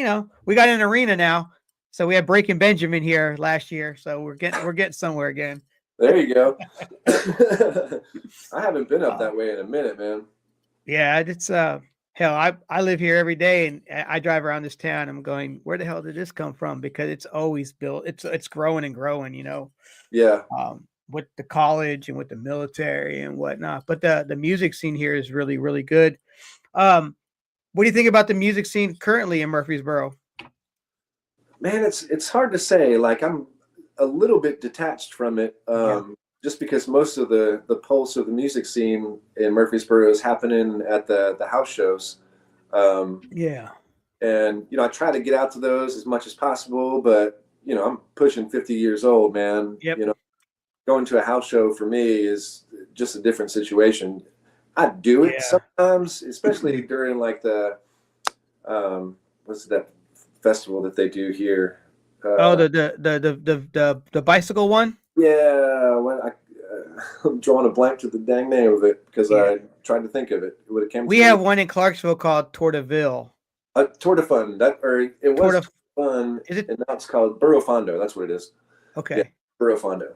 Speaker 3: we got an arena now. So we had Breaking Benjamin here last year. So we're getting somewhere again.
Speaker 2: There you go. I haven't been up that way in a minute, man.
Speaker 3: Yeah, it's hell, I live here every day, and I drive around this town. I'm going, where the hell did this come from? Because it's always built. It's growing and growing,
Speaker 2: Yeah.
Speaker 3: With the college and with the military and whatnot. But the music scene here is really, really good. What do you think about the music scene currently in Murfreesboro?
Speaker 2: Man, it's hard to say. Like, I'm a little bit detached from it, just because most of the pulse of the music scene in Murfreesboro is happening at the house shows.
Speaker 3: Yeah.
Speaker 2: And I try to get out to those as much as possible, but I'm pushing 50 years old, man.
Speaker 3: Yep.
Speaker 2: Going to a house show for me is just a different situation. I do it sometimes, especially during like the what's that festival that they do here?
Speaker 3: The bicycle one.
Speaker 2: Yeah, I'm drawing a blank to the dang name of it because I tried to think of it. It would have came.
Speaker 3: We have one in Clarksville called Tour de Ville.
Speaker 2: Tour de Fun. It was Fun. Is it? And now it's called Burro Fondo. That's what it is.
Speaker 3: Okay.
Speaker 2: Yeah, Burro Fondo.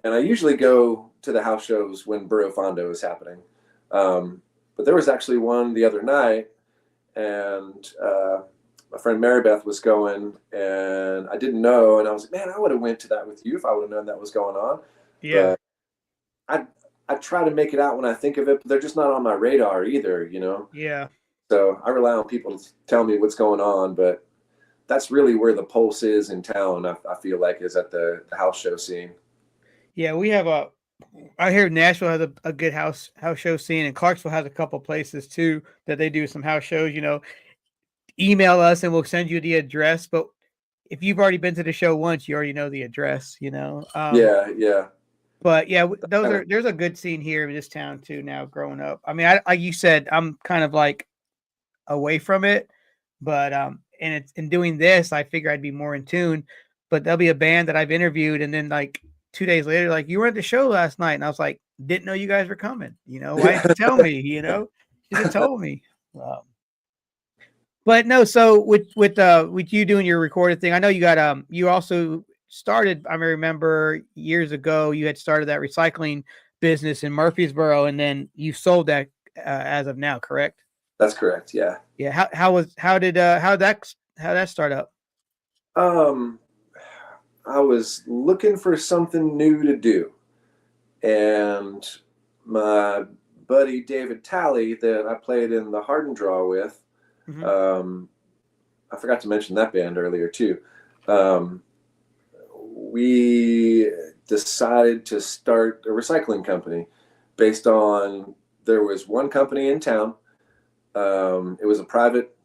Speaker 2: And I usually go to the house shows when Burro Fondo is happening. But there was actually one the other night, and my friend Marybeth was going, and I didn't know, and I was like, man, I would have went to that with you if I would have known that was going on.
Speaker 3: Yeah.
Speaker 2: But I try to make it out when I think of it, but they're just not on my radar either,
Speaker 3: Yeah.
Speaker 2: So I rely on people to tell me what's going on, but that's really where the pulse is in town, I feel like, is at the house show scene.
Speaker 3: Yeah, we have I hear Nashville has a good house show scene, and Clarksville has a couple places too that they do some house shows. Email us and we'll send you the address. But if you've already been to the show once, you already know the address.
Speaker 2: Yeah.
Speaker 3: But yeah, there's a good scene here in this town too. Now growing up, I mean, like you said, I'm kind of like away from it, but and in doing this, I figure I'd be more in tune. But there'll be a band that I've interviewed, and then like 2 days later, like, you were at the show last night, and I was like, didn't know you guys were coming. Why didn't you tell me? You should have told me. But no, so with you doing your recorded thing, I know you got you also started. I remember years ago you had started that recycling business in Murfreesboro, and then you sold that as of now, correct?
Speaker 2: That's correct. Yeah.
Speaker 3: Yeah. How did that start up?
Speaker 2: I was looking for something new to do, and my buddy David Talley that I played in the Hard and Draw with, I forgot to mention that band earlier too. We decided to start a recycling company based on, there was one company in town. It was a private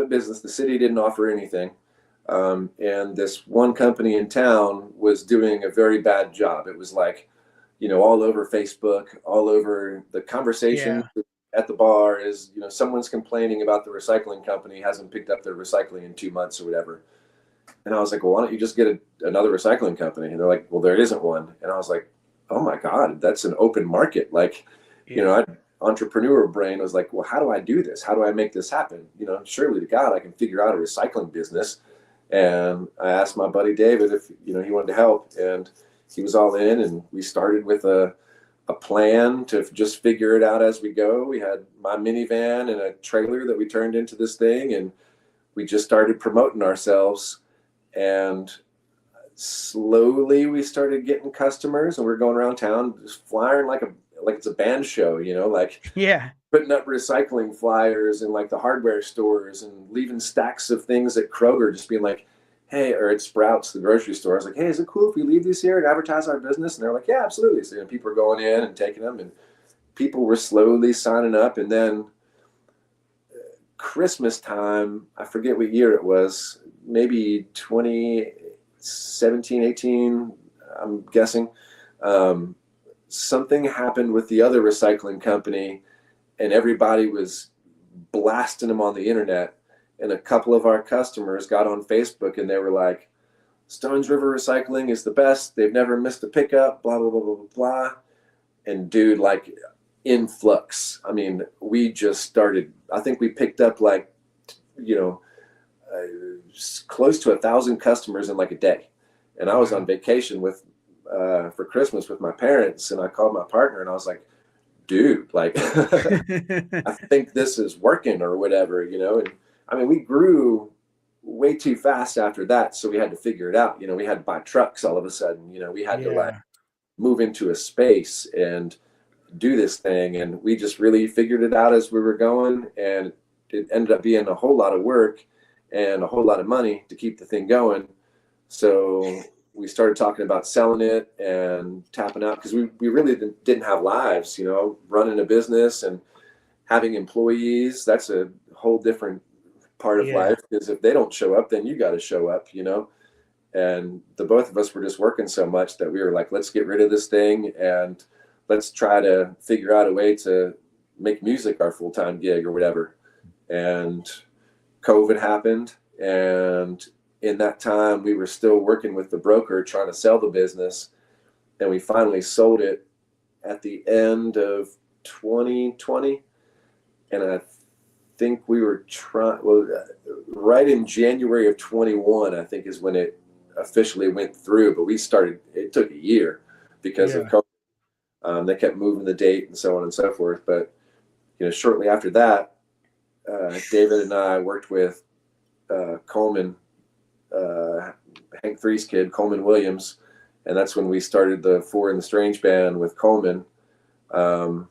Speaker 2: business. The city didn't offer anything. And this one company in town was doing a very bad job. It was like, all over Facebook, all over the conversation at the bar is, someone's complaining about the recycling company hasn't picked up their recycling in 2 months or whatever. And I was like, well, why don't you just get another recycling company? And they're like, well, there isn't one. And I was like, oh my God, that's an open market. Like, you know, entrepreneur brain was like, well, how do I do this? How do I make this happen? You know, surely to God, I can figure out a recycling business. And I asked my buddy David if, you know, he wanted to help, and he was all in. And we started with a plan to just figure it out as we go. We had my minivan and a trailer that we turned into this thing, and we just started promoting ourselves. And slowly we started getting customers, and we're going around town just flying like it's a band show, you know, like putting up recycling flyers in like the hardware stores and leaving stacks of things at Kroger, just being like, hey, or at Sprouts, the grocery store. I was like, hey, is it cool if we leave these here and advertise our business? And they're like, yeah, absolutely. So, you know, people were going in and taking them, and people were slowly signing up. And then Christmas time, I forget what year it was, maybe 2017, 18, I'm guessing. Something happened with the other recycling company, and everybody was blasting them on the internet. And a couple of our customers got on Facebook and they were like, Stones River Recycling is the best. They've never missed a pickup, blah, blah, blah, blah, blah. And dude, like influx. I mean, we just started, I think we picked up like, you know, close to 1,000 customers in like a day. And I was on vacation for Christmas with my parents, and I called my partner and I was like, dude, like, I think this is working or whatever, you know? And I mean, we grew way too fast after that. So we had to figure it out. You know, we had to buy trucks all of a sudden, you know, we had to like move into a space and do this thing. And we just really figured it out as we were going. And it ended up being a whole lot of work and a whole lot of money to keep the thing going. So we started talking about selling it and tapping out, because we really didn't have lives, you know, running a business and having employees. That's a whole different part of life, because if they don't show up, then you got to show up, you know. And the both of us were just working so much that we were like, let's get rid of this thing and let's try to figure out a way to make music our full-time gig or whatever. And COVID happened, and in that time we were still working with the broker trying to sell the business, and we finally sold it at the end of 2020. And I think we were right in January of 21, I think, is when it officially went through. But it took a year because of COVID. They kept moving the date and so on and so forth. But, you know, shortly after that, David and I worked with Coleman, Hank Three's kid, Coleman Williams. And that's when we started the Four in the Strange band with Coleman. You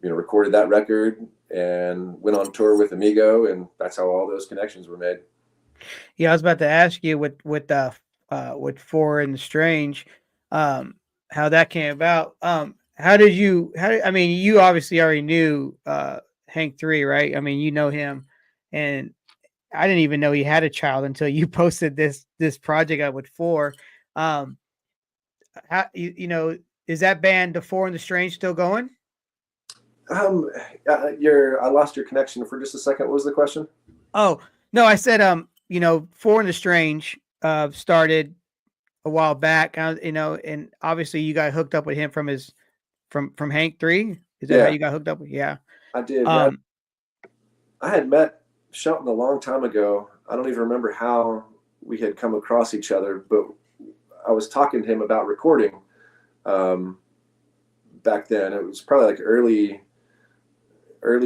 Speaker 2: know, recorded that record and went on tour with Amigo, and that's how all those connections were made.
Speaker 3: Yeah, I was about to ask you with Four in the Strange, how that came about. I mean, you obviously already knew Hank Three, right? I mean, you know him, and I didn't even know he had a child until you posted this project out with Four. How, you know, is that band, the Four in the Strange, still going?
Speaker 2: I lost your connection for just a second. What was the question?
Speaker 3: Oh, no, I said, you know, Four in the Strange started a while back, you know, and obviously you got hooked up with him from Hank Three. Is that how you got hooked up with? Yeah,
Speaker 2: I did. I had met Shelton a long time ago. I don't even remember how we had come across each other, but I was talking to him about recording back then. It was probably like early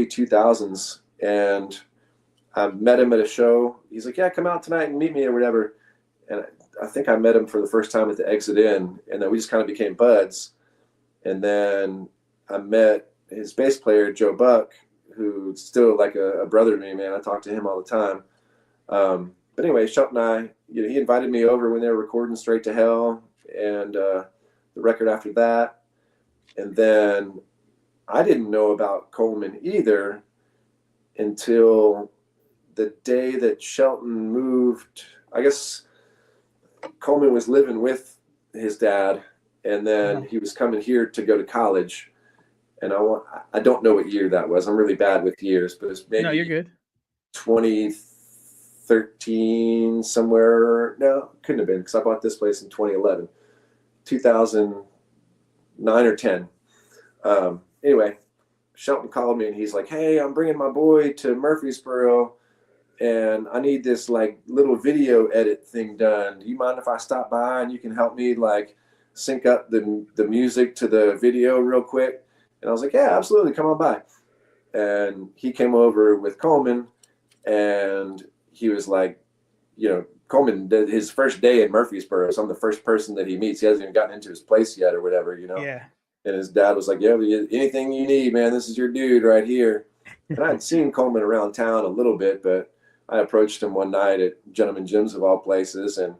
Speaker 2: 2000s, and I met him at a show. He's like, yeah, come out tonight and meet me or whatever. And I think I met him for the first time at the Exit Inn, and then we just kind of became buds. And then I met his bass player, Joe Buck, who's still like a brother to me, man. I talk to him all the time. But anyway, Shelton and I, you know, he invited me over when they were recording Straight to Hell and the record after that. And then I didn't know about Coleman either until the day that Shelton moved. I guess Coleman was living with his dad, and then he was coming here to go to college. And I don't know what year that was. I'm really bad with years, but it's maybe
Speaker 3: no, you're good.
Speaker 2: 2013, 2013 somewhere. No, couldn't have been, because I bought this place in 2011, 2009 or 10. Anyway, Shelton called me and he's like, hey, I'm bringing my boy to Murfreesboro and I need this like little video edit thing done. Do you mind if I stop by and you can help me like sync up the music to the video real quick? And I was like, yeah, absolutely, come on by. And he came over with Coleman, and he was like, you know, Coleman did his first day in Murfreesboro, so I'm the first person that he meets. He hasn't even gotten into his place yet or whatever, you know.
Speaker 3: Yeah.
Speaker 2: And his dad was like, yeah, anything you need, man, this is your dude right here. And I'd seen Coleman around town a little bit, but I approached him one night at Gentleman Jim's of all places, and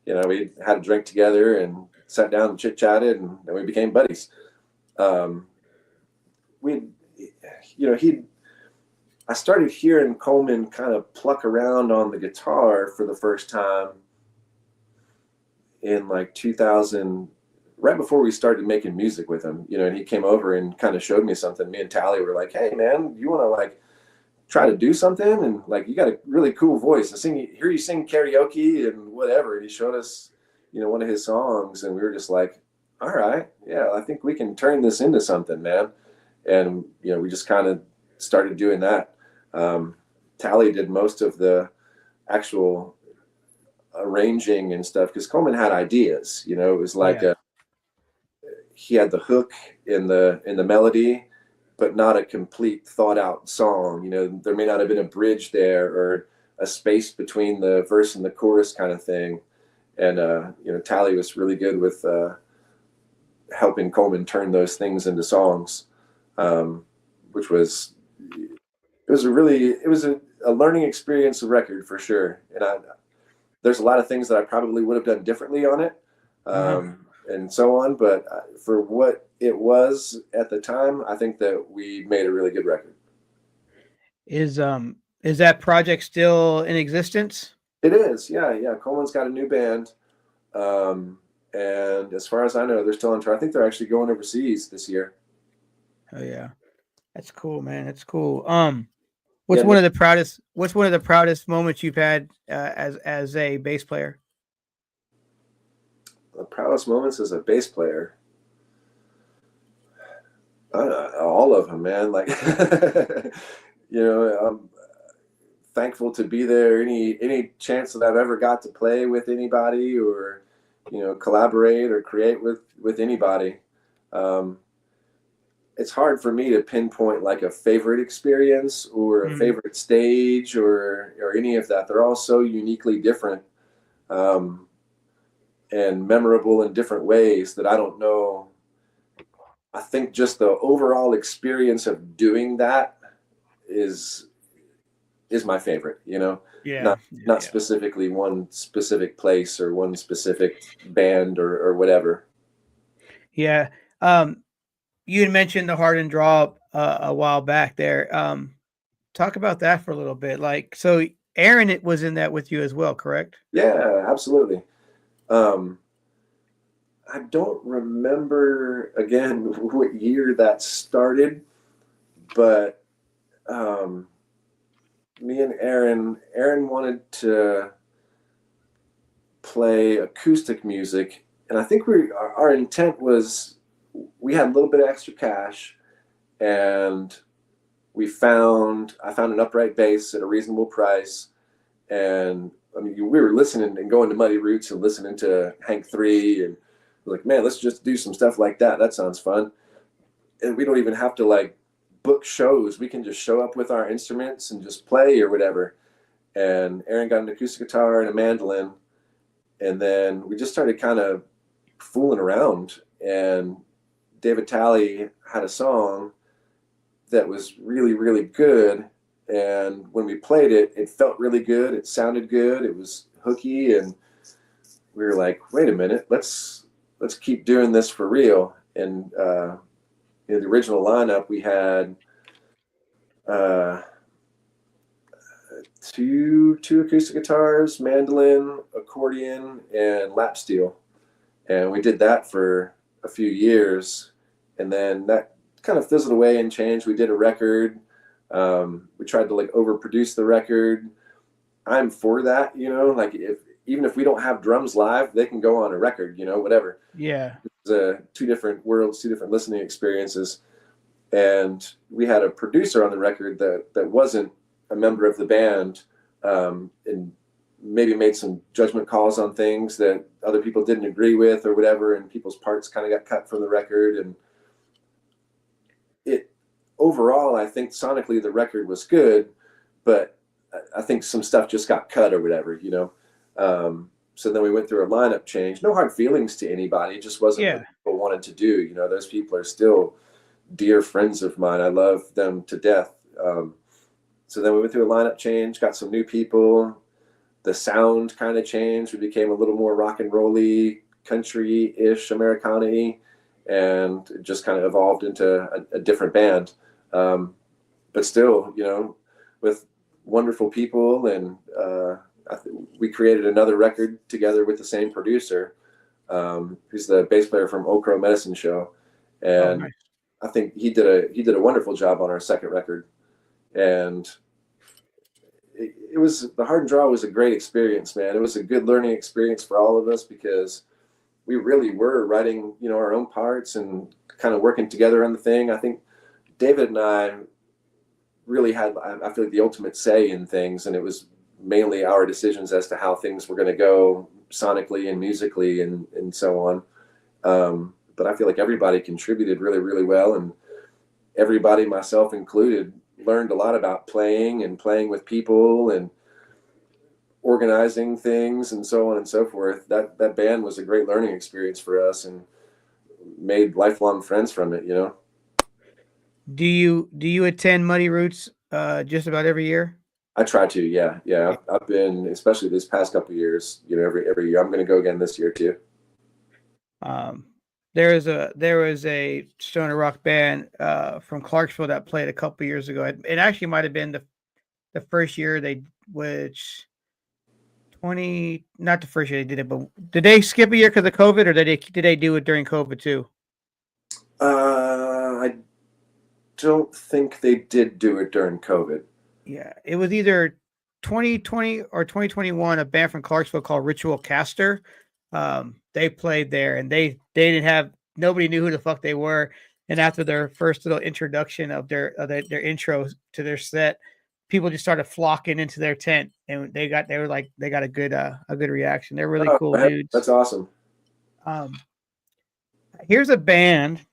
Speaker 2: you know, we had a drink together and sat down and chit chatted, and then we became buddies. I started hearing Coleman kind of pluck around on the guitar for the first time in like 2000, right before we started making music with him, you know, and he came over and kind of showed me something. Me and Tally were like, hey man, you want to like try to do something? And like, you got a really cool voice. Hear you sing karaoke and whatever. And he showed us, you know, one of his songs, and we were just like, all right, yeah, I think we can turn this into something, man. And, you know, we just kind of started doing that. Tally did most of the actual arranging and stuff, because Coleman had ideas, you know. It was like he had the hook in the melody, but not a complete thought out song. You know, there may not have been a bridge there or a space between the verse and the chorus kind of thing. And, you know, Tally was really good with helping Coleman turn those things into songs, which was, it was a learning experience, a record for sure. And there's a lot of things that I probably would have done differently on it, and so on. But for what it was at the time, I think that we made a really good record.
Speaker 3: Is that project still in existence?
Speaker 2: It is, yeah. Coleman's got a new band, and as far as I know, they're still on tour. I think they're actually going overseas this year.
Speaker 3: Oh yeah, that's cool, man. That's cool. What's one of the proudest moments you've had as a bass player?
Speaker 2: The proudest moments as a bass player, all of them, man. Like, you know, I'm thankful to be there. Any chance that I've ever got to play with anybody, or you know, collaborate or create with anybody. It's hard for me to pinpoint like a favorite experience or a favorite stage or any of that. They're all so uniquely different, and memorable in different ways that I don't know. I think just the overall experience of doing that is my favorite, you know. Not specifically one specific place or one specific band or whatever.
Speaker 3: Yeah. You had mentioned the Hard and Draw a while back there. Talk about that for a little bit. Like, so Aaron was in that with you as well, correct?
Speaker 2: Yeah, absolutely. I don't remember again what year that started, but me and Aaron wanted to play acoustic music, and I think our intent was, we had a little bit of extra cash, and I found an upright bass at a reasonable price. And I mean, we were listening and going to Muddy Roots and listening to Hank 3, and like, man, let's just do some stuff like that. That sounds fun. And we don't even have to like book shows. We can just show up with our instruments and just play or whatever. And Aaron got an acoustic guitar and a mandolin, and then we just started kind of fooling around. And David Talley had a song that was really, really good. And when we played it, it felt really good. It sounded good. It was hooky. And we were like, wait a minute, let's keep doing this for real. And in the original lineup, we had two acoustic guitars, mandolin, accordion, and lap steel. And we did that for a few years, and then that kind of fizzled away and changed. We did a record. We tried to like overproduce the record. I'm for that, you know, like even if we don't have drums live, they can go on a record, you know, whatever.
Speaker 3: Yeah.
Speaker 2: It's two different worlds, two different listening experiences. And we had a producer on the record that wasn't a member of the band, and maybe made some judgment calls on things that other people didn't agree with or whatever, and people's parts kind of got cut from the record. And it overall, I think sonically the record was good, but I think some stuff just got cut or whatever, you know. So then we went through a lineup change. No hard feelings to anybody. It just wasn't what people wanted to do. You know, those people are still dear friends of mine. I love them to death. So then we went through a lineup change, got some new people. The sound kind of changed. We became a little more rock and rolly, country-ish, Americana-y, and it just kind of evolved into a different band. But still, you know, with wonderful people, and we created another record together with the same producer, who's the bass player from Okro Medicine Show, and nice. I think he did a wonderful job on our second record, and it was the Hard and Draw was a great experience, man. It was a good learning experience for all of us because we really were writing, you know, our own parts and kind of working together on the thing. I think David and I really had, I feel like, the ultimate say in things, and it was mainly our decisions as to how things were going to go sonically and musically and so on. But I feel like everybody contributed really, really well, and everybody, myself included, learned a lot about playing and playing with people and organizing things and so on and so forth. That band was a great learning experience for us and made lifelong friends from it, you know.
Speaker 3: Do you attend Muddy Roots just about every year? I
Speaker 2: try to, yeah. I've been, especially this past couple of years, you know, every year. I'm going to go again this year too.
Speaker 3: There was a stoner rock band from Clarksville that played a couple years ago. It actually might have been the first year not the first year they did it, but did they skip a year because of COVID, or did they do it during COVID too?
Speaker 2: I don't think they did do it during COVID.
Speaker 3: Yeah, it was either 2020 or 2021. A band from Clarksville called Ritual Caster. They played there, and they didn't have, nobody knew who the fuck they were. And after their first little introduction of their intro to their set, people just started flocking into their tent, and they got a good reaction. They're really cool dudes.
Speaker 2: That's awesome.
Speaker 3: Here's a band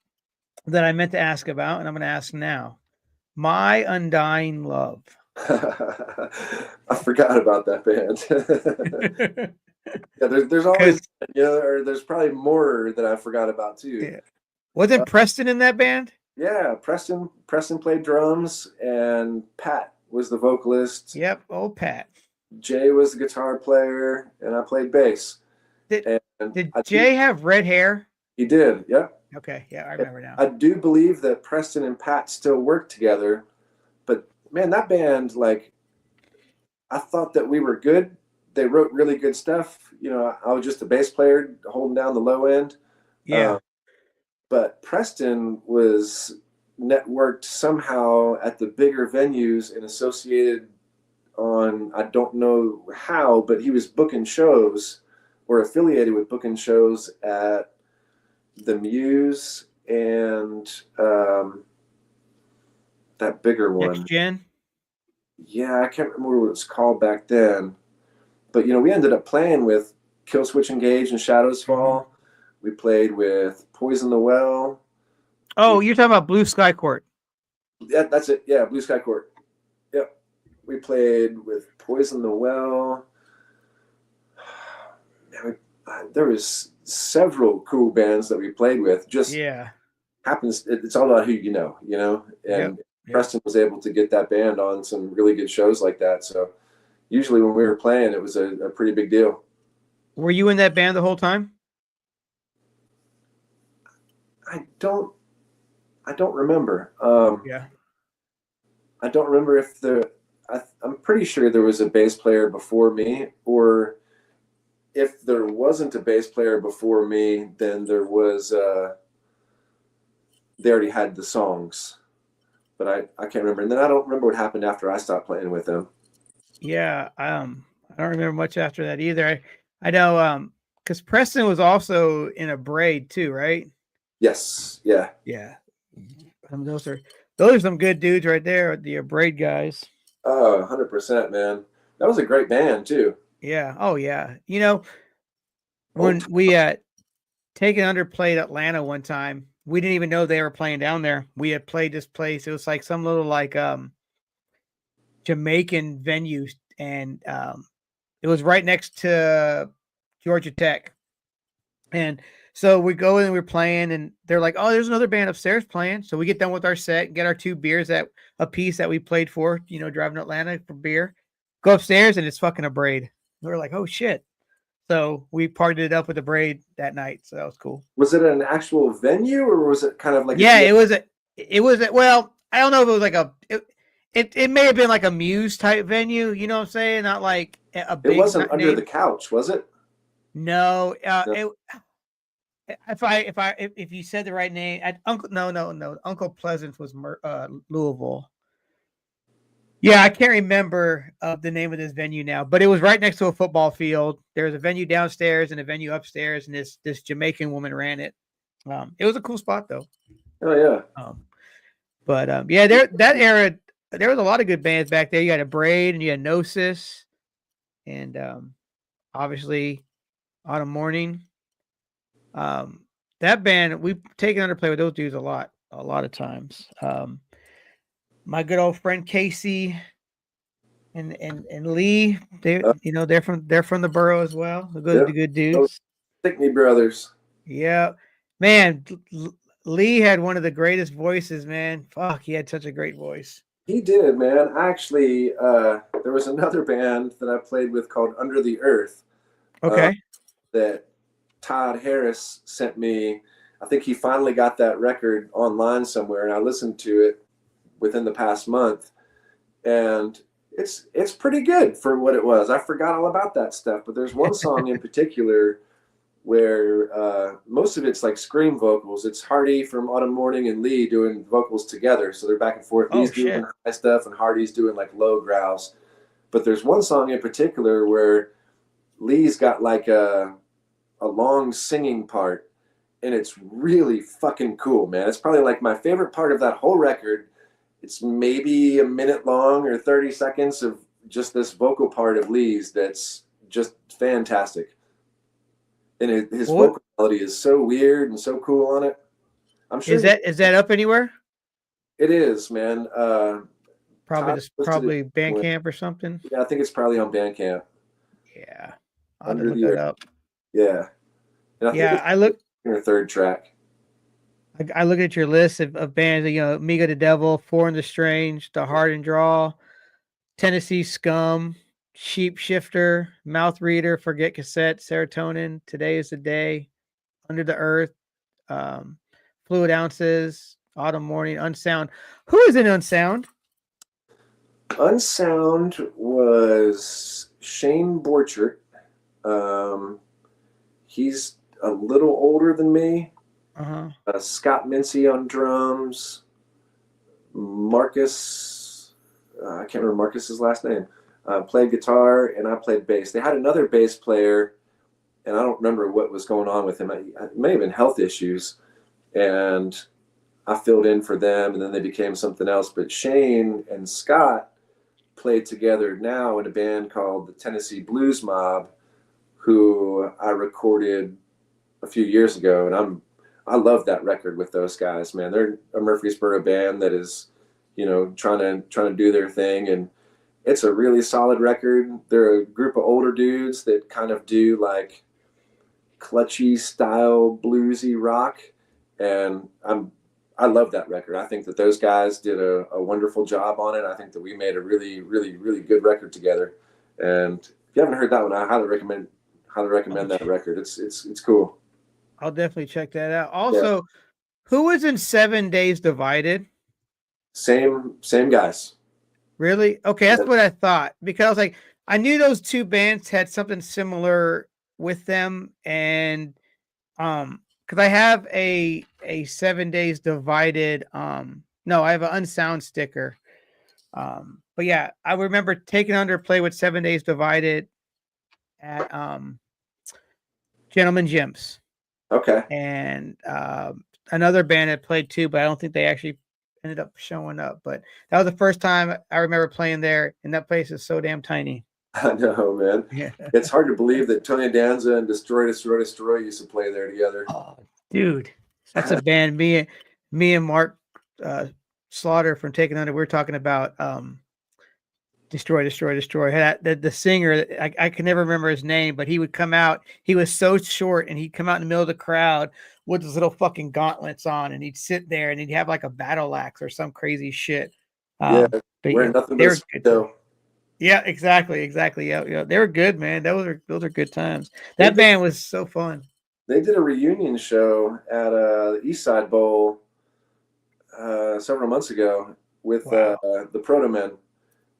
Speaker 3: that I meant to ask about, and I'm going to ask now. My Undying Love.
Speaker 2: I forgot about that band. Yeah, there's always, you know, or there's probably more that I forgot about too.
Speaker 3: Yeah. Wasn't Preston in that band?
Speaker 2: Yeah, Preston played drums, and Pat was the vocalist.
Speaker 3: Yep, old Pat.
Speaker 2: Jay was the guitar player, and I played bass.
Speaker 3: Did Jay have red hair?
Speaker 2: He did, yeah.
Speaker 3: Okay, yeah, I remember now.
Speaker 2: I do believe that Preston and Pat still work together, but man, that band, like, I thought that we were good. They wrote really good stuff. You know, I was just a bass player holding down the low end.
Speaker 3: Yeah.
Speaker 2: But Preston was networked somehow at the bigger venues and associated on, I don't know how, but he was booking shows or affiliated with booking shows at the Muse and that bigger one.
Speaker 3: Next Gen?
Speaker 2: Yeah, I can't remember what it was called back then. But, you know, we ended up playing with Killswitch Engage and Shadows Fall. We played with Poison the Well.
Speaker 3: Oh, you're talking about Blue Sky Court.
Speaker 2: Yeah, that's it. Yeah, Blue Sky Court. Yep. We played with Poison the Well. There was several cool bands that we played with. Just happens. It's all about who you know. And Preston was able to get that band on some really good shows like that. So usually when we were playing, it was a pretty big deal.
Speaker 3: Were you in that band the whole time?
Speaker 2: I don't remember. I don't remember if I'm pretty sure there was a bass player before me, or if there wasn't a bass player before me, then there was, they already had the songs, but I can't remember. And then I don't remember what happened after I stopped playing with them.
Speaker 3: Yeah, I don't remember much after that either. I know because Preston was also in a braid too, right?
Speaker 2: Yes, yeah.
Speaker 3: Yeah. Those are some good dudes right there, the braid guys.
Speaker 2: Oh, 100%, man. That was a great band too.
Speaker 3: Yeah. Oh yeah. You know,
Speaker 2: Oh,
Speaker 3: when we Taken Under played Atlanta one time, we didn't even know they were playing down there. We had played this place. It was like some little like Jamaican venue, and it was right next to Georgia Tech. And so we go in and we're playing, and they're like, "Oh, there's another band upstairs playing." So we get done with our set, get our 2 beers that a piece that we played for, driving to Atlanta for beer. Go upstairs, and it's fucking a braid. We're like, "Oh shit!" So we partied it up with a braid that night. So that was cool.
Speaker 2: was it an actual venue or was it kind of like
Speaker 3: Yeah, it was. Well, I don't know if it was like it may have been like a Muse type venue. You know what I'm saying? Not like a
Speaker 2: it
Speaker 3: big
Speaker 2: wasn't under the
Speaker 3: name.
Speaker 2: couch, was it?
Speaker 3: No,
Speaker 2: No.
Speaker 3: if you said the right name, Uncle no, Uncle Pleasant was Louisville. Yeah, I can't remember the name of this venue now, but it was right next to a football field. There was a venue downstairs and a venue upstairs, and this Jamaican woman ran it. It was a cool spot though.
Speaker 2: Oh yeah.
Speaker 3: But yeah, that era there was a lot of good bands back there. You had a Braid and you had Gnosis, and obviously Autumn Morning. That band we've taken under play with those dudes a lot of times. My good old friend Casey and Lee,
Speaker 2: Uh,
Speaker 3: they're from the borough as well.
Speaker 2: yeah.
Speaker 3: The good
Speaker 2: Those
Speaker 3: dudes.
Speaker 2: Stickney brothers.
Speaker 3: Yeah, man. Lee had one of the greatest voices, man. Fuck, he had such a great voice.
Speaker 2: He did, man. Actually, there was another band that I played with called Under the Earth
Speaker 3: Okay.
Speaker 2: that Todd Harris sent me. I think he finally got that record online somewhere, and I listened to it within the past month, and it's pretty good for what it was. I forgot all about that stuff, but there's one song in particular where most of it's like scream vocals. It's Hardy from Autumn Morning and Lee doing vocals together, so they're back and forth.
Speaker 3: Oh
Speaker 2: Lee's
Speaker 3: shit.
Speaker 2: doing high stuff, and Hardy's doing like low growls. But there's one song in particular where Lee's got like a long singing part, and it's really fucking cool, man. It's probably like my favorite part of that whole record. It's maybe a minute long or 30 seconds of just this vocal part of Lee's that's just fantastic. And his vocal quality is so weird and so cool on it. I'm sure
Speaker 3: is that up anywhere?
Speaker 2: it is, man.
Speaker 3: Probably Bandcamp or something.
Speaker 2: Yeah, I think it's probably on Bandcamp.
Speaker 3: Yeah, I'll
Speaker 2: Under
Speaker 3: look
Speaker 2: the
Speaker 3: that
Speaker 2: Earth.
Speaker 3: up.
Speaker 2: Yeah. And
Speaker 3: I look.
Speaker 2: Your third track.
Speaker 3: I look at your list of bands. Amiga the Devil, Four in the Strange, The Hard and Draw, Tennessee Scum, Sheep Shifter, Mouth Reader, Forget Cassette, Serotonin, Today is the Day, Under the Earth, Fluid Ounces, Autumn Morning, Unsound. Who is in Unsound?
Speaker 2: Unsound was Shane Borchert. He's a little older than me. Scott Mincy on drums. Marcus, I can't remember Marcus's last name, played guitar, and I played bass. They had another bass player, and I don't remember what was going on with him. It may have been health issues, and I filled in for them, and then they became something else. But Shane and Scott played together now in a band called the Tennessee Blues Mob, who I recorded a few years ago, and I love that record with those guys, man. They're a Murfreesboro band that is, trying to do their thing, and it's a really solid record. They're a group of older dudes that kind of do like clutchy style bluesy rock, and I love that record. I think that those guys did a wonderful job on it. I think that we made a really, really, really good record together. And if you haven't heard that one, I highly recommend that record. It's cool.
Speaker 3: I'll definitely check that out. Also, who was in 7 Days Divided?
Speaker 2: Same guys.
Speaker 3: Really? Okay, that's what I thought, because I knew those two bands had something similar with them, and because I have a 7 Days Divided no, I have an Unsound sticker. But yeah, I remember Taking Under play with 7 Days Divided at Gentleman Jim's.
Speaker 2: Okay.
Speaker 3: And another band had played too, but I don't think they actually ended up showing up. But that was the first time I remember playing there, and that place is so damn tiny.
Speaker 2: I know, man.
Speaker 3: Yeah.
Speaker 2: It's hard to believe that Tony Danza and Destroy Destroy Destroy used to play there together.
Speaker 3: Oh, dude, that's a band. Me and Mark Slaughter from Taking Under. We were talking about Destroy Destroy Destroy. The singer, I can never remember his name, but he would come out. He was so short, and he'd come out in the middle of the crowd with his little fucking gauntlets on, and he'd sit there, and he'd have like a battle axe or some crazy shit.
Speaker 2: Yeah,
Speaker 3: But
Speaker 2: we're
Speaker 3: yeah,
Speaker 2: nothing
Speaker 3: they
Speaker 2: but
Speaker 3: were
Speaker 2: a
Speaker 3: good.
Speaker 2: though.
Speaker 3: Yeah, exactly. Yeah, they were good, man. Those are good times. That band was so fun.
Speaker 2: They did a reunion show at the East Side Bowl several months ago with the Proto Men,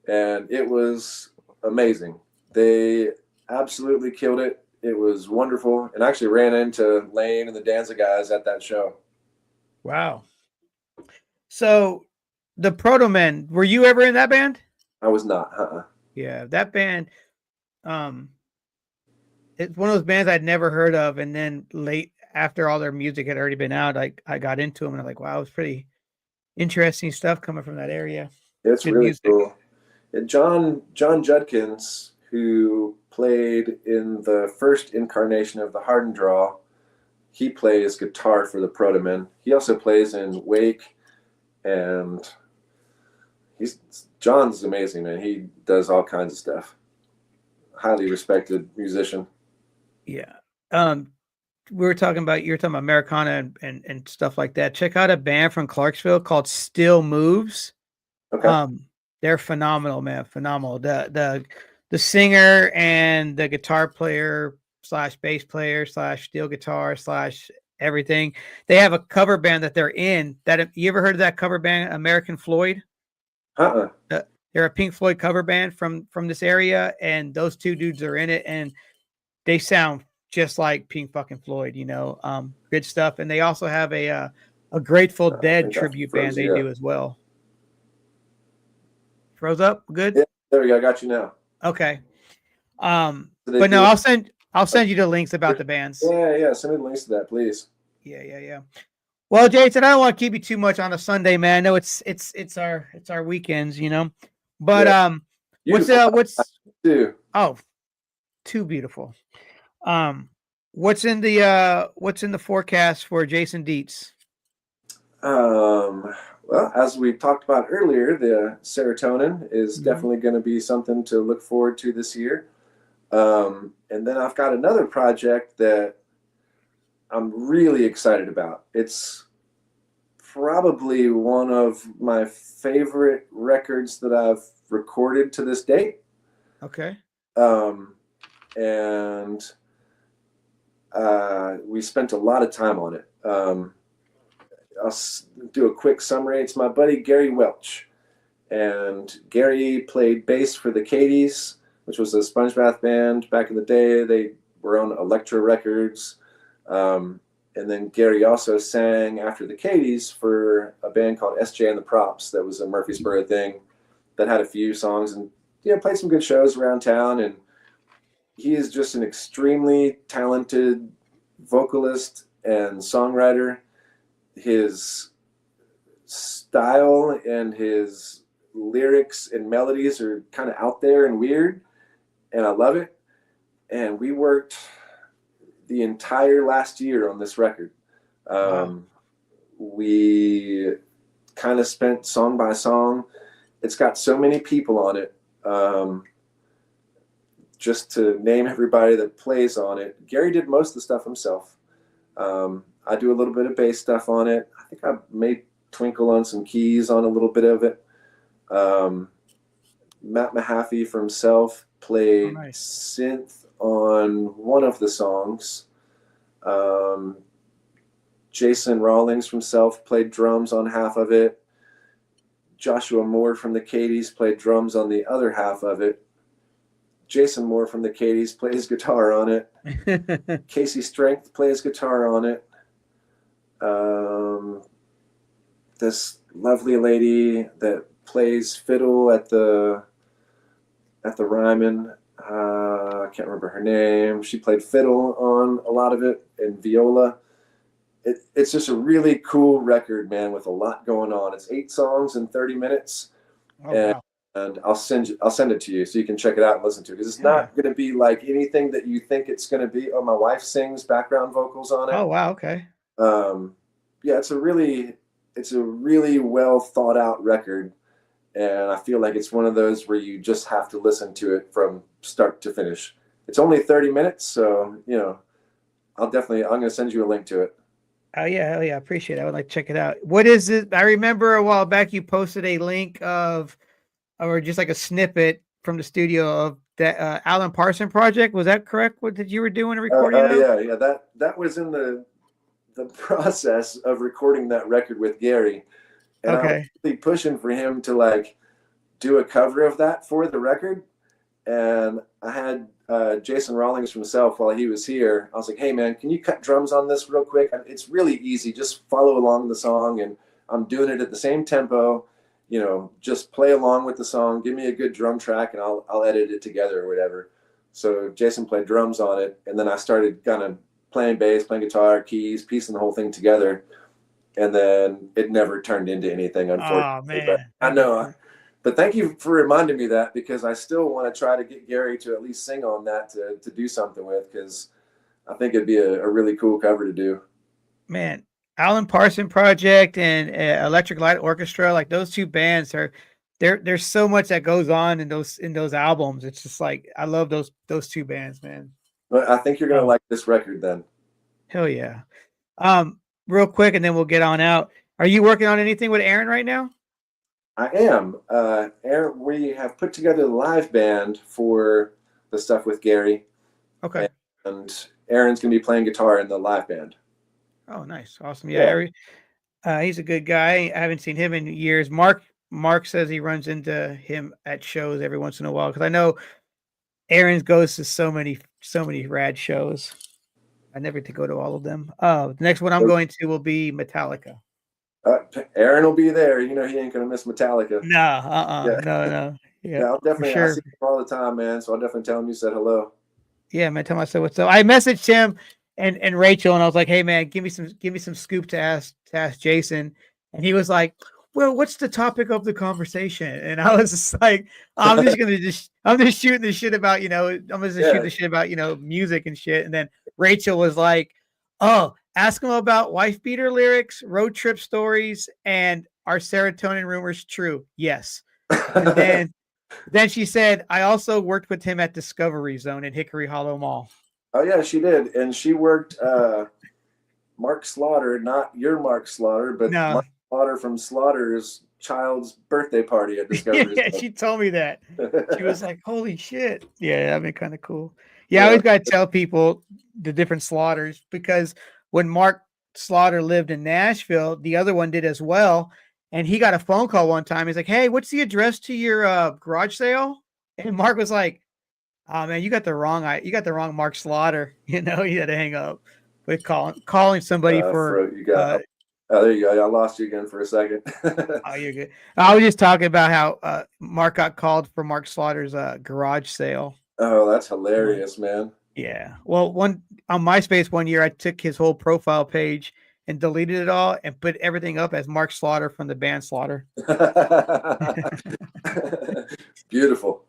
Speaker 2: and it was amazing. They absolutely killed it. It was wonderful, and I actually ran into Lane and the Danza guys at that show.
Speaker 3: Wow. So the Proto Men, were you ever in that band?
Speaker 2: I was not.
Speaker 3: Yeah, that band. It's one of those bands I'd never heard of, and then late after all their music had already been out, I got into them, and I'm like, wow, it was pretty interesting stuff coming from that area.
Speaker 2: It's good really music. Cool. And John Judkins, who played in the first incarnation of the Hard and Draw, he plays guitar for the Proto Men. He also plays in Wake, and John's amazing, man. He does all kinds of stuff. Highly respected musician.
Speaker 3: Yeah. You were talking about Americana and stuff like that. Check out a band from Clarksville called Still Moves.
Speaker 2: Okay.
Speaker 3: They're phenomenal, man. Phenomenal. The singer and the guitar player / bass player / steel guitar / everything. They have a cover band that they're in. That you ever heard of that cover band, American Floyd? They're a Pink Floyd cover band from this area, and those two dudes are in it, and they sound just like Pink fucking Floyd, good stuff. And they also have a Grateful Dead tribute band they do as well. Froze up? Good?
Speaker 2: Yeah, there we go. I got you now.
Speaker 3: Okay. But no, I'll send you the links about the bands.
Speaker 2: Yeah. Send me the links to that, please.
Speaker 3: Yeah. Well, Jason, I don't want to keep you too much on a Sunday, man. I know it's our weekends, But
Speaker 2: yeah.
Speaker 3: what's too beautiful. What's in the forecast for Jason Dietz?
Speaker 2: Well, as we talked about earlier, the serotonin is definitely going to be something to look forward to this year. And then I've got another project that I'm really excited about. It's probably one of my favorite records that I've recorded to this date.
Speaker 3: Okay.
Speaker 2: And we spent a lot of time on it. I'll do a quick summary. It's my buddy Gary Welch, and Gary played bass for the Cadies, which was a Sponge Bath band back in the day. They were on Elektra Records, and then Gary also sang after the Cadies for a band called SJ and the Props that was a Murfreesboro thing that had a few songs and played some good shows around town. And he is just an extremely talented vocalist and songwriter. His style and his lyrics and melodies are kind of out there and weird, and I love it. And we worked the entire last year on this record. We kind of spent song by song. It's got so many people on it. Just to name everybody that plays on it, Gary did most of the stuff himself. I do a little bit of bass stuff on it. I think I made twinkle on some keys on a little bit of it. Matt Mahaffey for himself played synth on one of the songs. Jason Rawlings himself played drums on half of it. Joshua Moore from the Cadies played drums on the other half of it. Jason Moore from the Cadies plays guitar on it. Casey Strength plays guitar on it. This lovely lady that plays fiddle at the Ryman. I can't remember her name. She played fiddle on a lot of it and viola. It's just a really cool record, man, with a lot going on. It's 8 songs in 30 minutes.
Speaker 3: Oh, wow.
Speaker 2: And I'll send it to you so you can check it out and listen to it. Because it's not going to be like anything that you think it's going to be. Oh, my wife sings background vocals on it.
Speaker 3: Oh, wow. Okay.
Speaker 2: Yeah, it's a really well thought out record, and I feel like it's one of those where you just have to listen to it from start to finish. It's only 30 minutes, so I'm going to send you a link to it.
Speaker 3: Oh yeah, hell yeah, I appreciate it. I would like to check it out. What is it? I remember a while back you posted a link or just like a snippet from the studio of that Alan Parsons project. Was that correct? What did you were doing a recording?
Speaker 2: Yeah. That was in the process of recording that record with Gary, and I was really pushing for him to like do a cover of that for the record. And I had Jason Rawlings himself while he was here. I was like, hey man, can you cut drums on this real quick? It's really easy. Just follow along the song, and I'm doing it at the same tempo. Just play along with the song. Give me a good drum track, and I'll edit it together or whatever. So Jason played drums on it, and then I started kind of playing bass, playing guitar, keys, piecing the whole thing together. And then it never turned into anything, unfortunately.
Speaker 3: Oh, man.
Speaker 2: But I know. But thank you for reminding me that, because I still want to try to get Gary to at least sing on that to do something with, because I think it'd be a really cool cover to do.
Speaker 3: Man, Alan Parsons Project and Electric Light Orchestra, like those two bands there's so much that goes on in those albums. It's just like I love those two bands, man.
Speaker 2: But I think you're gonna like this record then.
Speaker 3: Hell yeah. Real quick, and then we'll get on out. Are you working on anything with Aaron right now?
Speaker 2: I am. Aaron, we have put together the live band for the stuff with Gary.
Speaker 3: Okay.
Speaker 2: And Aaron's going to be playing guitar in the live band.
Speaker 3: Oh, nice. Awesome. Yeah. He's a good guy. I haven't seen him in years. Mark says he runs into him at shows every once in a while, because I know Aaron goes to so many rad shows. I never get to go to all of them. The next one I'm going to will be Metallica.
Speaker 2: Aaron will be there. He ain't gonna miss Metallica.
Speaker 3: No.
Speaker 2: Yeah, I'll definitely.
Speaker 3: Sure.
Speaker 2: I see him all the time, man. So I'll definitely tell him you said hello.
Speaker 3: Yeah, man. Tell him I said what's up. I messaged him and Rachel, and I was like, "Hey, man, give me some scoop to ask Jason." And he was like, "Well, what's the topic of the conversation?" And I was just like, "I'm just shooting the shit about I'm just shooting the shit about music and shit." And then Rachel was like, "Oh, ask him about wife beater lyrics, road trip stories, and are serotonin rumors true?" Yes. And then she said, "I also worked with him at Discovery Zone in Hickory Hollow Mall."
Speaker 2: Oh yeah, she did, and she worked Mark Slaughter, not your Mark Slaughter, but Mark Slaughter from Slaughter's child's birthday party at Discovery.
Speaker 3: Yeah, she told me that. She was like, "Holy shit!" Yeah, that'd be kind of cool. Yeah, I always got to tell people the different Slaughters, because when Mark Slaughter lived in Nashville, the other one did as well. And he got a phone call one time. He's like, "Hey, what's the address to your garage sale?" And Mark was like, "Oh man, you got the wrong Mark Slaughter." He had to hang up with calling somebody for.
Speaker 2: There you go. I lost you again for a second.
Speaker 3: Oh, you're good. I was just talking about how Mark got called for Mark Slaughter's garage sale.
Speaker 2: Oh, that's hilarious, man.
Speaker 3: Yeah. Well, on MySpace one year, I took his whole profile page and deleted it all and put everything up as Mark Slaughter from the band Slaughter.
Speaker 2: Beautiful.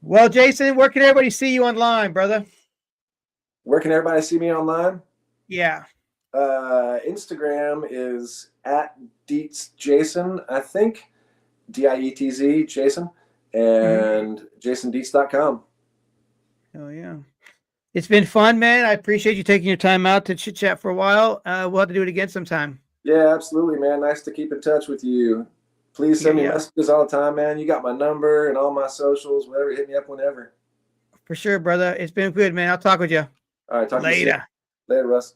Speaker 3: Well, Jason, where can everybody see you online, brother?
Speaker 2: Where can everybody see me online?
Speaker 3: Yeah.
Speaker 2: Instagram is at Dietz Jason, I think. Dietz Jason, and jasondietz.com.
Speaker 3: Oh yeah. It's been fun, man. I appreciate you taking your time out to chit chat for a while. We'll have to do it again sometime.
Speaker 2: Yeah, absolutely, man. Nice to keep in touch with you. Please send me messages all the time, man. You got my number and all my socials, whatever. Hit me up whenever.
Speaker 3: For sure, brother. It's been good, man. I'll talk with you.
Speaker 2: All right, talk
Speaker 3: later.
Speaker 2: To you soon. Later, Russ.